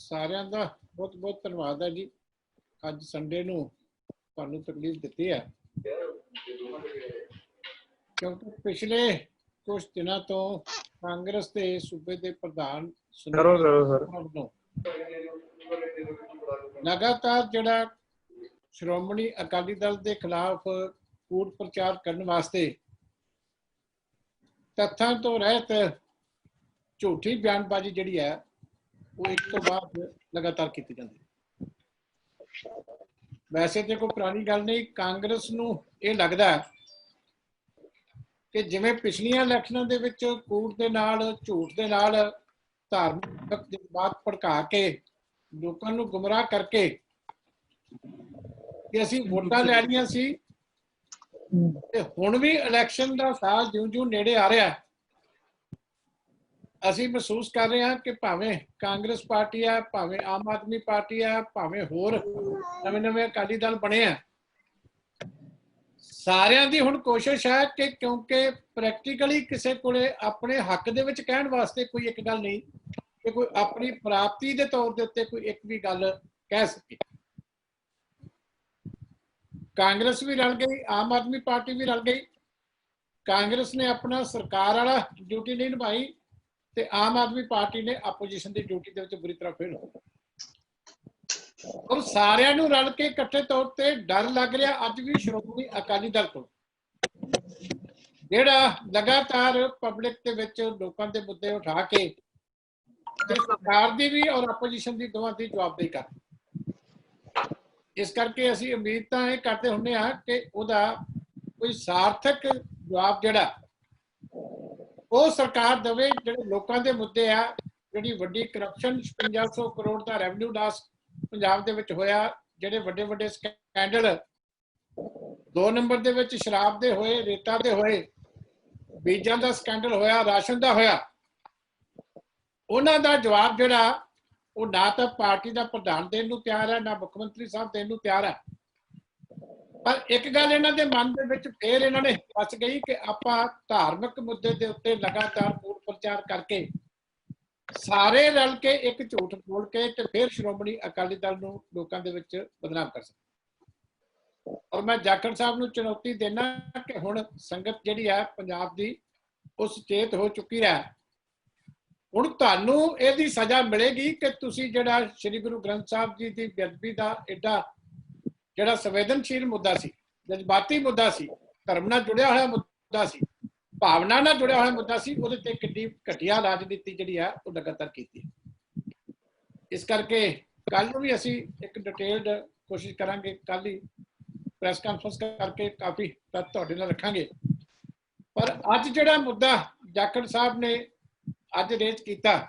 ਸਾਰਿਆਂ ਦਾ ਬਹੁਤ ਬਹੁਤ ਧੰਨਵਾਦ ਹੈ ਜੀ। ਅੱਜ ਸੰਡੇ ਨੂੰ ਤੁਹਾਨੂੰ ਤਕਲੀਫ ਦਿੱਤੀ ਹੈ ਕਿਉਂਕਿ ਪਿਛਲੇ ਕੁਝ ਦਿਨਾਂ ਤੋਂ ਕਾਂਗਰਸ ਦੇ ਸੂਬੇ ਦੇ ਪ੍ਰਧਾਨ ਵੱਲੋਂ ਲਗਾਤਾਰ ਜਿਹੜਾ ਸ਼੍ਰੋਮਣੀ ਅਕਾਲੀ ਦਲ ਦੇ ਖਿਲਾਫ ਕੂਟ ਪ੍ਰਚਾਰ ਕਰਨ ਵਾਸਤੇ ਤੱਥਾਂ ਤੋਂ ਰਹਿਤ ਝੂਠੀ ਬਿਆਨਬਾਜ਼ੀ ਜਿਹੜੀ ਹੈ ਉਹ ਇੱਕ ਤੋਂ ਬਾਅਦ ਲਗਾਤਾਰ ਕੀਤੀ ਜਾਂਦੀ ਹੈ। ਵੈਸੇ ਤੇ ਕੋਈ ਪੁਰਾਣੀ ਗੱਲ ਨਹੀਂ, ਕਾਂਗਰਸ ਨੂੰ ਇਹ ਲੱਗਦਾ ਕਿ ਜਿਵੇਂ ਪਿਛਲੀਆਂ ਇਲੈਕਸ਼ਨਾਂ ਦੇ ਵਿੱਚ ਕੂਟ ਦੇ ਨਾਲ ਝੂਠ ਦੇ ਨਾਲ ਧਾਰਮਿਕ ਜਜ਼ਬਾਤ ਭੜਕਾ ਕੇ ਲੋਕਾਂ ਨੂੰ ਗੁੰਮਰਾਹ ਕਰਕੇ ਕਿ ਅਸੀਂ ਵੋਟਾਂ ਲੈਣੀਆਂ ਸੀ, ਤੇ ਹੁਣ ਵੀ ਇਲੈਕਸ਼ਨ ਦਾ ਸਾਲ ਜਿਉਂ-ਜਿਉਂ ਨੇੜੇ ਆ ਰਿਹਾ ਅਸੀਂ ਮਹਿਸੂਸ ਕਰ ਰਹੇ ਹਾਂ ਕਿ ਭਾਵੇਂ ਕਾਂਗਰਸ ਪਾਰਟੀ ਆ, ਭਾਵੇਂ ਆਮ ਆਦਮੀ ਪਾਰਟੀ ਆ, ਭਾਵੇਂ ਹੋਰ ਨਵੇਂ ਅਕਾਲੀ ਦਲ ਬਣੇ ਆ, ਸਾਰਿਆਂ ਦੀ ਹੁਣ ਕੋਸ਼ਿਸ਼ ਹੈ ਕਿ ਕਿਉਂਕਿ ਪ੍ਰੈਕਟੀਕਲੀ ਕਿਸੇ ਕੋਲੇ ਆਪਣੇ ਹੱਕ ਦੇ ਵਿੱਚ ਕਹਿਣ ਵਾਸਤੇ ਕੋਈ ਇੱਕ ਗੱਲ ਨਹੀਂ ਕਿ ਕੋਈ ਆਪਣੀ ਪ੍ਰਾਪਤੀ ਦੇ ਤੌਰ ਦੇ ਉੱਤੇ ਕੋਈ ਇੱਕ ਵੀ ਗੱਲ ਕਹਿ ਸਕੇ। ਕਾਂਗਰਸ ਵੀ ਰਲ ਗਈ, ਆਮ ਆਦਮੀ ਪਾਰਟੀ ਵੀ ਰਲ ਗਈ। ਕਾਂਗਰਸ ਨੇ ਆਪਣਾ ਸਰਕਾਰ ਵਾਲਾ ਡਿਊਟੀ ਨਹੀਂ ਨਿਭਾਈ ਤੇ ਆਮ ਆਦਮੀ ਪਾਰਟੀ ਨੇ ਆਪੋਜੀਸ਼ਨ ਦੀ ਡਿਊਟੀ ਦੇ ਵਿੱਚ ਬੁਰੀ ਤਰ੍ਹਾਂ ਫੇਲ ਹੋ ਗਈ। ਔਰ ਸਾਰਿਆਂ ਨੂੰ ਰਲ ਕੇ ਇਕੱਠੇ ਤੌਰ ਤੇ ਡਰ ਲੱਗ ਰਿਹਾ ਅੱਜ ਵੀ ਸ਼੍ਰੋਮਣੀ ਅਕਾਲੀ ਦਲ ਕੋਲ, ਜਿਹੜਾ ਲਗਾਤਾਰ ਪਬਲਿਕ ਦੇ ਵਿੱਚ ਲੋਕਾਂ ਦੇ ਮੁੱਦੇ ਉਠਾ ਕੇ ਸਰਕਾਰ ਦੀ ਵੀ ਔਰ ਆਪੋਜੀਸ਼ਨ ਦੀ ਦੋਵਾਂ ਦੀ ਜਵਾਬਦੇਹੀ ਕਰ। ਇਸ ਕਰਕੇ ਅਸੀਂ ਉਮੀਦ ਤਾਂ ਇਹ ਕਰਦੇ ਹੁੰਦੇ ਹਾਂ ਕਿ ਉਹਦਾ ਕੋਈ ਸਾਰਥਕ ਜਵਾਬ ਜਿਹੜਾ ਉਹ ਸਰਕਾਰ ਦੇਵੇ। ਜਿਹੜੇ ਲੋਕਾਂ ਦੇ ਮੁੱਦੇ ਆ, ਜਿਹੜੀ ਵੱਡੀ ਕਰਪਸ਼ਨ 5500 ਕਰੋੜ ਦਾ ਰੈਵਨਿਊ ਲਾਸ ਪੰਜਾਬ ਦੇ ਵਿੱਚ ਹੋਇਆ, ਜਿਹੜੇ ਵੱਡੇ ਵੱਡੇ ਸਕੈਂਡਲ 2 ਨੰਬਰ ਦੇ ਵਿੱਚ ਸ਼ਰਾਬ ਦੇ ਹੋਏ, ਰੇਤਾ ਦੇ ਹੋਏ, ਬੀਜਾਂ ਦਾ ਸਕੈਂਡਲ ਹੋਇਆ, ਰਾਸ਼ਨ ਦਾ ਹੋਇਆ, ਉਹਨਾਂ ਦਾ ਜਵਾਬ ਜਿਹੜਾ ਉਹ ਨਾ ਤਾਂ ਪਾਰਟੀ ਦਾ ਪ੍ਰਧਾਨ ਦੇਣ ਨੂੰ ਤਿਆਰ ਹੈ, ਨਾ ਮੁੱਖ ਮੰਤਰੀ ਸਾਹਿਬ ਦੇਣ ਨੂੰ ਤਿਆਰ ਹੈ। ਪਰ ਇੱਕ ਗੱਲ ਇਹਨਾਂ ਦੇ ਮਨ ਦੇ ਵਿੱਚ ਫੇਰ ਇਹਨਾਂ ਨੇ ਫਸ ਗਈ ਕਿ ਆਪਾਂ ਧਾਰਮਿਕ ਮੁੱਦੇ ਦੇ ਉੱਤੇ ਲਗਾਤਾਰ ਕੂਟ ਪ੍ਰਚਾਰ ਕਰਕੇ ਸਾਰੇ ਰਲ ਕੇ ਇੱਕ ਝੂਠ ਬੋਲ ਕੇ ਤੇ ਫਿਰ ਸ਼੍ਰੋਮਣੀ ਅਕਾਲੀ ਦਲ ਨੂੰ ਲੋਕਾਂ ਦੇ ਵਿੱਚ ਬਦਨਾਮ ਕਰ ਸਕਦੇ। ਔਰ ਮੈਂ ਜਾਖੜ ਸਾਹਿਬ ਨੂੰ ਚੁਣੌਤੀ ਦੇਣਾ ਕਿ ਹੁਣ ਸੰਗਤ ਜਿਹੜੀ ਹੈ ਪੰਜਾਬ ਦੀ ਉਹ ਸੁਚੇਤ ਹੋ ਚੁੱਕੀ ਹੈ। ਹੁਣ ਤੁਹਾਨੂੰ ਇਹਦੀ ਸਜ਼ਾ ਮਿਲੇਗੀ ਕਿ ਤੁਸੀਂ ਜਿਹੜਾ ਸ਼੍ਰੀ ਗੁਰੂ ਗ੍ਰੰਥ ਸਾਹਿਬ ਜੀ ਦੀ ਬੇਅਦਬੀ ਦਾ ਐਡਾ ਜਿਹੜਾ ਸੰਵੇਦਨਸ਼ੀਲ ਮੁੱਦਾ ਸੀ, ਜਜ਼ਬਾਤੀ ਮੁੱਦਾ ਸੀ, ਧਰਮ ਨਾਲ ਜੁੜਿਆ ਹੋਇਆ ਮੁੱਦਾ ਸੀ, ਭਾਵਨਾ ਨਾਲ ਜੁੜਿਆ ਹੋਇਆ ਮੁੱਦਾ ਸੀ, ਉਹਦੇ ਤੇ ਕਿੰਨੀ ਘਟੀਆ ਰਾਜਨੀਤੀ ਜਿਹੜੀ ਆ ਉਹ ਲਗਾਤਾਰ ਕੀਤੀ। ਇਸ ਕਰਕੇ ਕੱਲ ਨੂੰ ਵੀ ਅਸੀਂ ਇੱਕ ਡਿਟੇਲਡ ਕੋਸ਼ਿਸ਼ ਕਰਾਂਗੇ, ਕੱਲ ਹੀ ਪ੍ਰੈਸ ਕਾਨਫਰੰਸ ਕਰਕੇ ਕਾਫੀ ਤੱਥ ਤੁਹਾਡੇ ਨਾਲ ਰੱਖਾਂਗੇ। ਪਰ ਅੱਜ ਜਿਹੜਾ ਮੁੱਦਾ ਜਾਖੜ ਸਾਹਿਬ ਨੇ ਅੱਜ ਰੇਜ਼ ਕੀਤਾ,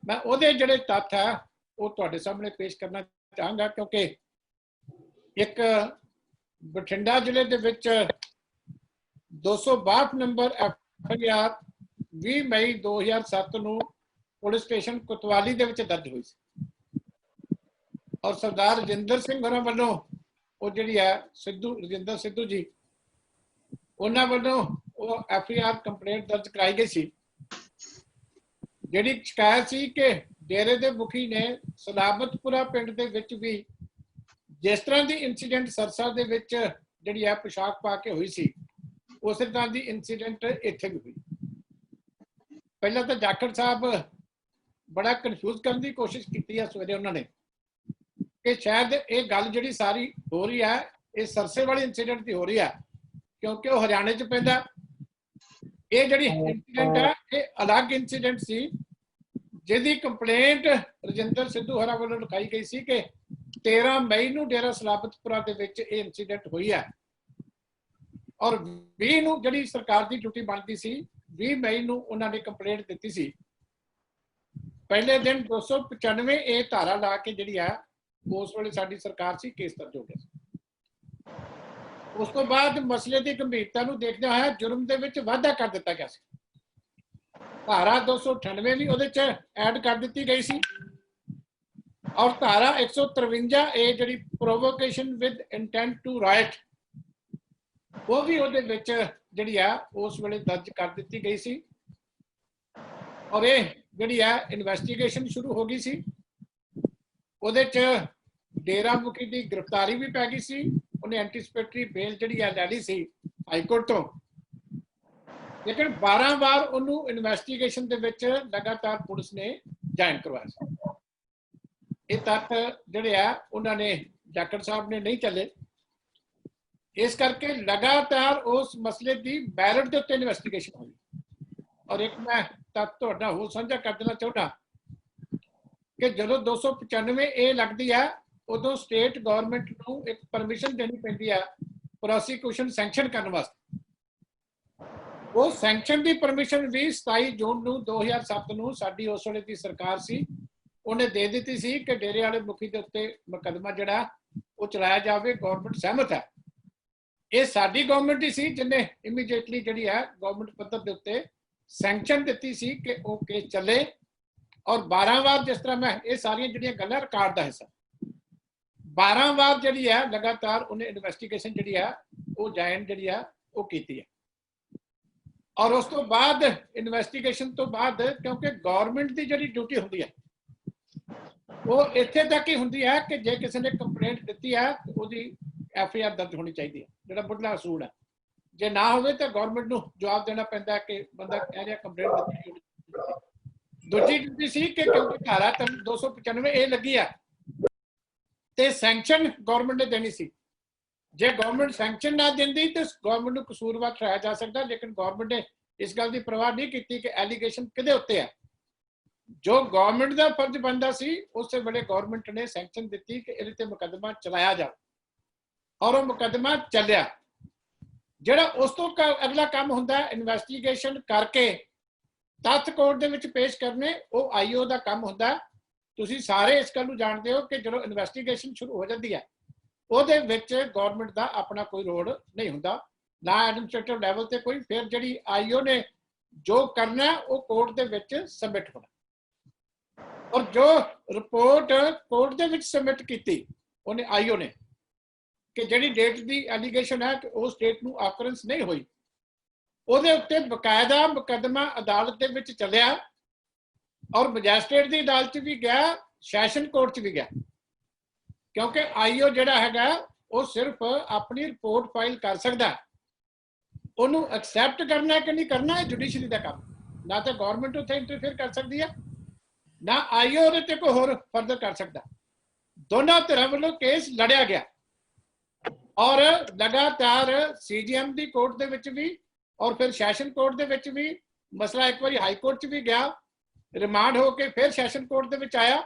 ਮੈਂ ਉਹਦੇ ਜਿਹੜੇ ਤੱਥ ਆ ਉਹ ਤੁਹਾਡੇ ਸਾਹਮਣੇ ਪੇਸ਼ ਕਰਨਾ ਚਾਹਾਂਗਾ, ਕਿਉਂਕਿ ਇੱਕ ਬਠਿੰਡਾ ਜ਼ਿਲ੍ਹੇ ਦੇ ਵਿੱਚ 262 ਨੰਬਰ FIR 20 ਮਈ 2007 ਨੂੰ ਪੁਲਿਸ ਸਟੇਸ਼ਨ ਕੋਤਵਾਲੀ ਦੇ ਵਿੱਚ ਦਰਜ ਹੋਈ ਸੀ ਔਰ ਸਰਦਾਰ ਰਜਿੰਦਰ ਸਿੰਘ ਹੋਰਾਂ ਵੱਲੋਂ ਉਹ ਜਿਹੜੀ ਹੈ ਰਜਿੰਦਰ ਸਿੱਧੂ ਜੀ, ਉਹਨਾਂ ਵੱਲੋਂ ਉਹ FIR ਕੰਪਲੇਂਟ ਦਰਜ ਕਰਾਈ ਗਈ ਸੀ। ਜਿਹੜੀ ਸ਼ਿਕਾਇਤ ਸੀ ਕਿ ਡੇਰੇ ਦੇ ਮੁਖੀ ਨੇ ਸਲਾਬਤਪੁਰਾ ਪਿੰਡ ਦੇ ਵਿੱਚ ਵੀ ਜਿਸ ਤਰ੍ਹਾਂ ਦੀ ਇਨਸੀਡੈਂਟ ਸਰਸਾ ਦੇ ਵਿੱਚ ਜਿਹੜੀ ਹੈ ਪੋਸ਼ਾਕ ਪਾ ਕੇ ਹੋਈ ਸੀ, ਉਸੇ ਤਰ੍ਹਾਂ ਦੀ ਇਨਸੀਡੈਂਟ ਇੱਥੇ ਵੀ ਹੋਈ। ਪਹਿਲਾਂ ਤਾਂ ਜਾਖੜ ਸਾਹਿਬ ਬੜਾ ਕਨਫਿਊਜ਼ ਕਰਨ ਦੀ ਕੋਸ਼ਿਸ਼ ਕੀਤੀ ਹੈ ਸਵੇਰੇ ਉਹਨਾਂ ਨੇ ਕਿ ਸ਼ਾਇਦ ਇਹ ਗੱਲ ਜਿਹੜੀ ਸਾਰੀ ਹੋ ਰਹੀ ਹੈ ਇਹ ਸਰਸੇ ਵਾਲੀ ਇਨਸੀਡੈਂਟ ਦੀ ਹੋ ਰਹੀ ਹੈ, ਕਿਉਂਕਿ ਉਹ ਹਰਿਆਣੇ 'ਚ ਪੈਂਦਾ। ਇਹ ਜਿਹੜੀ ਇਨਸੀਡੈਂਟ ਹੈ ਇਹ ਅਲੱਗ ਇਨਸੀਡੈਂਟ ਸੀ, ਜਿਹਦੀ ਕੰਪਲੇਂਟ ਰਜਿੰਦਰ ਸਿੱਧੂ ਹੋਰਾਂ ਵੱਲੋਂ ਲਿਖਾਈ ਗਈ ਸੀ ਕਿ 13 ਮਈ ਨੂੰ ਡੇਰਾ ਸਲਾਬਤਪੁਰਾ ਦੇ ਵਿੱਚ ਇਹ ਇਨਸੀਡੈਂਟ ਹੋਈ ਹੈ ਔਰ 20 ਨੂੰ ਜਿਹੜੀ ਸਰਕਾਰ ਦੀ ਡਿਊਟੀ ਬਣਦੀ ਸੀ, 20 ਮਈ ਨੂੰ ਉਹਨਾਂ ਨੇ ਕੰਪਲੇਂਟ ਦਿੱਤੀ ਸੀ। ਪਹਿਲੇ ਦਿਨ 295 ਇਹ ਧਾਰਾ ਲਾ ਕੇ ਜਿਹੜੀ ਆ ਉਸ ਵੇਲੇ ਸਾਡੀ ਸਰਕਾਰ ਸੀ, ਕੇਸ ਦਰਜ ਹੋ ਗਿਆ ਸੀ। ਉਸ ਤੋਂ ਬਾਅਦ ਮਸਲੇ ਦੀ ਗੰਭੀਰਤਾ ਨੂੰ ਦੇਖਦਿਆਂ ਹੋਇਆ ਜੁਰਮ ਦੇ ਵਿੱਚ ਵਾਧਾ ਕਰ ਦਿੱਤਾ ਗਿਆ ਸੀ। ਧਾਰਾ 298 ਵੀ ਉਹਦੇ 'ਚ ਐਡ ਕਰ ਦਿੱਤੀ ਗਈ ਸੀ ਔਰ ਧਾਰਾ 153 ਇਹ ਜਿਹੜੀ provocation with intent to riot ਉਹ ਵੀ ਉਹਦੇ ਵਿੱਚ ਜਿਹੜੀ ਆ ਉਸ ਵੇਲੇ ਦਰਜ ਕਰ ਦਿੱਤੀ ਗਈ ਸੀ ਔਰ ਇਹ ਜਿਹੜੀ ਆ ਇਨਵੈਸਟੀਗੇਸ਼ਨ ਸ਼ੁਰੂ ਹੋ ਗਈ ਸੀ। ਉਹਦੇ 'ਚ ਡੇਰਾ ਮੁਖੀ ਦੀ ਗ੍ਰਿਫਤਾਰੀ ਵੀ ਪੈ ਗਈ ਸੀ। ਉਹਨੇ ਐਂਟੀਸਪੇਟਰੀ ਬੇਲ ਜਿਹੜੀ ਆ ਲੈ ਲਈ ਸੀ ਹਾਈ ਕੋਰਟ ਤੋਂ, ਲੇਕਿਨ 12 ਵਾਰ ਉਹਨੂੰ ਇਨਵੈਸਟੀਗੇਸ਼ਨ ਦੇ ਵਿੱਚ ਲਗਾਤਾਰ ਪੁਲਿਸ ਨੇ ਜੁਆਇਨ ਕਰਵਾਇਆ ਸੀ। ਇਹ ਤੱਥ ਜਿਹੜੇ ਆ ਉਹਨਾਂ ਨੇ ਜਾਖੜ ਸਾਹਿਬ ਨੇ ਨਹੀਂ ਚੱਲੇ, ਇਸ ਕਰਕੇ ਲਗਾਤਾਰ ਉਸ ਮਸਲੇ ਦੀ ਮੈਰਿਟ ਦੇ ਉੱਤੇ ਇਨਵੈਸਟੀਗੇਸ਼ਨ ਹੋਈ। ਔਰ ਇੱਕ ਮੈਂ ਤੱਥ ਤੁਹਾਡਾ ਹੋਰ ਸਾਂਝਾ ਕਰ ਦੇਣਾ ਚਾਹੁੰਦਾ ਕਿ ਜਦੋਂ 295 ਇਹ ਲੱਗਦੀ ਆ, ਉਦੋਂ ਸਟੇਟ ਗਵਰਨਮੈਂਟ ਨੂੰ ਇੱਕ ਪਰਮਿਸ਼ਨ ਦੇਣੀ ਪੈਂਦੀ ਆ ਪ੍ਰੋਸੀਕਿਊਸ਼ਨ ਸੈਂਕਸ਼ਨ ਕਰਨ ਵਾਸਤੇ। ਉਹ ਸੈਂਕਸ਼ਨ ਦੀ ਪਰਮਿਸ਼ਨ ਵੀ 27 ਜੂਨ ਨੂੰ 2007 ਨੂੰ ਸਾਡੀ ਉਸ ਵੇਲੇ ਦੀ ਸਰਕਾਰ ਸੀ, ਉਹਨੇ ਦੇ ਦਿੱਤੀ ਸੀ ਕਿ ਡੇਰੇ ਵਾਲੇ ਮੁਖੀ ਦੇ ਉੱਤੇ ਮੁਕੱਦਮਾ ਜਿਹੜਾ ਉਹ ਚਲਾਇਆ ਜਾਵੇ। ਗਵਰਨਮੈਂਟ ਸਹਿਮਤ ਹੈ। ਇਹ ਸਾਡੀ ਗਵਰਨਮੈਂਟ ਹੀ ਸੀ ਜਿਹਨੇ ਇਮੀਡੀਏਟਲੀ ਜਿਹੜੀ ਹੈ ਗਵਰਨਮੈਂਟ ਪੱਧਰ ਦੇ ਉੱਤੇ ਸੈਂਕਸ਼ਨ ਦਿੱਤੀ ਸੀ ਕਿ ਉਹ ਕੇਸ ਚੱਲੇ। ਔਰ 12 ਵਾਰ, ਜਿਸ ਤਰ੍ਹਾਂ ਮੈਂ ਇਹ ਸਾਰੀਆਂ ਜਿਹੜੀਆਂ ਗੱਲਾਂ ਰਿਕਾਰਡ ਦਾ ਹਿੱਸਾ, 12 ਵਾਰ ਜਿਹੜੀ ਹੈ ਲਗਾਤਾਰ ਉਹਨੇ ਇਨਵੈਸਟੀਗੇਸ਼ਨ ਜਿਹੜੀ ਆ ਉਹ ਜੁਆਇਨ ਜਿਹੜੀ ਆ ਉਹ ਕੀਤੀ ਹੈ। ਔਰ ਉਸ ਤੋਂ ਬਾਅਦ ਇਨਵੈਸਟੀਗੇਸ਼ਨ ਤੋਂ ਬਾਅਦ, ਕਿਉਂਕਿ ਗਵਰਨਮੈਂਟ ਦੀ ਜਿਹੜੀ ਡਿਊਟੀ ਹੁੰਦੀ ਹੈ ਉਹ ਇੱਥੇ ਤੱਕ ਹੀ ਹੁੰਦੀ ਹੈ ਕਿ ਜੇ ਕਿਸੇ ਨੇ ਕੰਪਲੇਂਟ ਦਿੱਤੀ ਹੈ ਉਹਦੀ FIR ਦਰਜ ਹੋਣੀ ਚਾਹੀਦੀ ਹੈ, ਜਿਹੜਾ ਮੁੱਢਲਾ ਅਸੂਲ ਹੈ। ਜੇ ਨਾ ਹੋਵੇ ਤਾਂ ਗਵਰਨਮੈਂਟ ਨੂੰ ਜਵਾਬ ਦੇਣਾ ਪੈਂਦਾ ਕਿ ਬੰਦਾ ਕਹਿ ਰਿਹਾ ਕੰਪਲੇਂਟ ਦਿੱਤੀ। ਦੂਜੀ ਡਿਊਟੀ ਸੀ ਕਿ ਕਿਉਂਕਿ ਧਾਰਾ 295 ਇਹ ਲੱਗੀ ਆ ਤੇ ਸੈਂਕਸ਼ਨ ਗਵਰਨਮੈਂਟ ਨੇ ਦੇਣੀ ਸੀ। ਜੇ ਗਵਰਨਮੈਂਟ ਸੈਂਕਸ਼ਨ ਨਾ ਦਿੰਦੀ ਤਾਂ ਗਵਰਨਮੈਂਟ ਨੂੰ ਕਸੂਰਵਾਰ ਠਹਿਰਾਇਆ ਜਾ ਸਕਦਾ, ਲੇਕਿਨ ਗਵਰਨਮੈਂਟ ਨੇ ਇਸ ਗੱਲ ਦੀ ਪਰਵਾਹ ਨਹੀਂ ਕੀਤੀ ਕਿ ਐਲੀਗੇਸ਼ਨ ਕਿਹਦੇ ਉੱਤੇ ਹੈ। ਜੋ ਗਵਰਨਮੈਂਟ ਦਾ ਫਰਜ਼ ਬਣਦਾ ਸੀ ਉਸੇ ਵੇਲੇ ਗਵਰਨਮੈਂਟ ਨੇ ਸੈਂਕਸ਼ਨ ਦਿੱਤੀ ਕਿ ਇਹਦੇ ਤੇ ਮੁਕੱਦਮਾ ਚਲਾਇਆ ਜਾਵੇ, ਔਰ ਉਹ ਮੁਕੱਦਮਾ ਚੱਲਿਆ। ਜਿਹੜਾ ਉਸ ਤੋਂ ਅਗਲਾ ਕੰਮ ਹੁੰਦਾ ਇਨਵੈਸਟੀਗੇਸ਼ਨ ਕਰਕੇ ਤੱਥ ਕੋਰਟ ਦੇ ਵਿੱਚ ਪੇਸ਼ ਕਰਨੇ, ਉਹ IO ਦਾ ਕੰਮ ਹੁੰਦਾ। ਤੁਸੀਂ ਸਾਰੇ ਇਸ ਗੱਲ ਨੂੰ ਜਾਣਦੇ ਹੋ ਕਿ ਜਦੋਂ ਇਨਵੈਸਟੀਗੇਸ਼ਨ ਸ਼ੁਰੂ ਹੋ ਜਾਂਦੀ ਹੈ ਉਹਦੇ ਵਿੱਚ ਗਵਰਨਮੈਂਟ ਦਾ ਆਪਣਾ ਕੋਈ ਰੋਲ ਨਹੀਂ ਹੁੰਦਾ, ਨਾ ਐਡਮਿਨਿਸਟ੍ਰੇਟਿਵ ਲੈਵਲ ਤੇ ਕੋਈ। ਫਿਰ ਜਿਹੜੀ IO ਨੇ ਜੋ ਕਰਨਾ ਉਹ ਕੋਰਟ ਦੇ ਵਿੱਚ ਸਬਮਿਟ ਹੋਣਾ, ਔਰ ਜੋ ਰਿਪੋਰਟ ਕੋਰਟ ਦੇ ਵਿੱਚ ਸਬਮਿਟ ਕੀਤੀ ਉਹਨੇ IO ਨੇ ਕਿ ਜਿਹੜੀ ਡੇਟ ਦੀ ਐਲੀਗੇਸ਼ਨ ਹੈ ਕਿ ਉਸ ਡੇਟ ਨੂੰ ਆਕਰੈਂਸ ਨਹੀਂ ਹੋਈ, ਉਹਦੇ ਉੱਤੇ ਬਕਾਇਦਾ ਮੁਕੱਦਮਾ ਅਦਾਲਤ ਦੇ ਵਿੱਚ ਚੱਲਿਆ, ਔਰ ਮੈਜਿਸਟ੍ਰੇਟ ਦੀ ਅਦਾਲਤ 'ਚ ਵੀ ਗਿਆ, ਸੈਸ਼ਨ ਕੋਰਟ 'ਚ ਵੀ ਗਿਆ। ਕਿਉਂਕਿ IO ਜਿਹੜਾ ਹੈਗਾ ਉਹ ਸਿਰਫ ਆਪਣੀ ਰਿਪੋਰਟ ਫਾਈਲ ਕਰ ਸਕਦਾ, ਉਹਨੂੰ ਐਕਸੈਪਟ ਕਰਨਾ ਕਿ ਨਹੀਂ ਕਰਨਾ ਇਹ ਜੁਡੀਸ਼ਰੀ ਦਾ ਕੰਮ। ਨਾ ਤਾਂ ਗਵਰਨਮੈਂਟ ਉੱਥੇ ਇੰਟਰਫੇਅਰ ਕਰ ਸਕਦੀ ਹੈ, ਨਾ IO ਉਹਦੇ ਤੇ ਕੋਈ ਹੋਰ ਫਰਦਰ ਕਰ ਸਕਦਾ। ਦੋਨਾਂ ਧਿਰਾਂ ਵੱਲੋਂ ਕੇਸ ਲੜਿਆ ਗਿਆ, ਔਰ ਲਗਾਤਾਰ CGM ਦੀ ਕੋਰਟ ਦੇ ਵਿੱਚ ਵੀ ਔਰ ਫਿਰ ਸੈਸ਼ਨ ਕੋਰਟ ਦੇ ਵਿੱਚ ਵੀ ਮਸਲਾ ਇੱਕ ਵਾਰੀ ਹਾਈ ਕੋਰਟ 'ਚ ਵੀ ਗਿਆ, ਰਿਮਾਂਡ ਹੋ ਕੇ ਫਿਰ ਸੈਸ਼ਨ ਕੋਰਟ ਦੇ ਵਿੱਚ ਆਇਆ।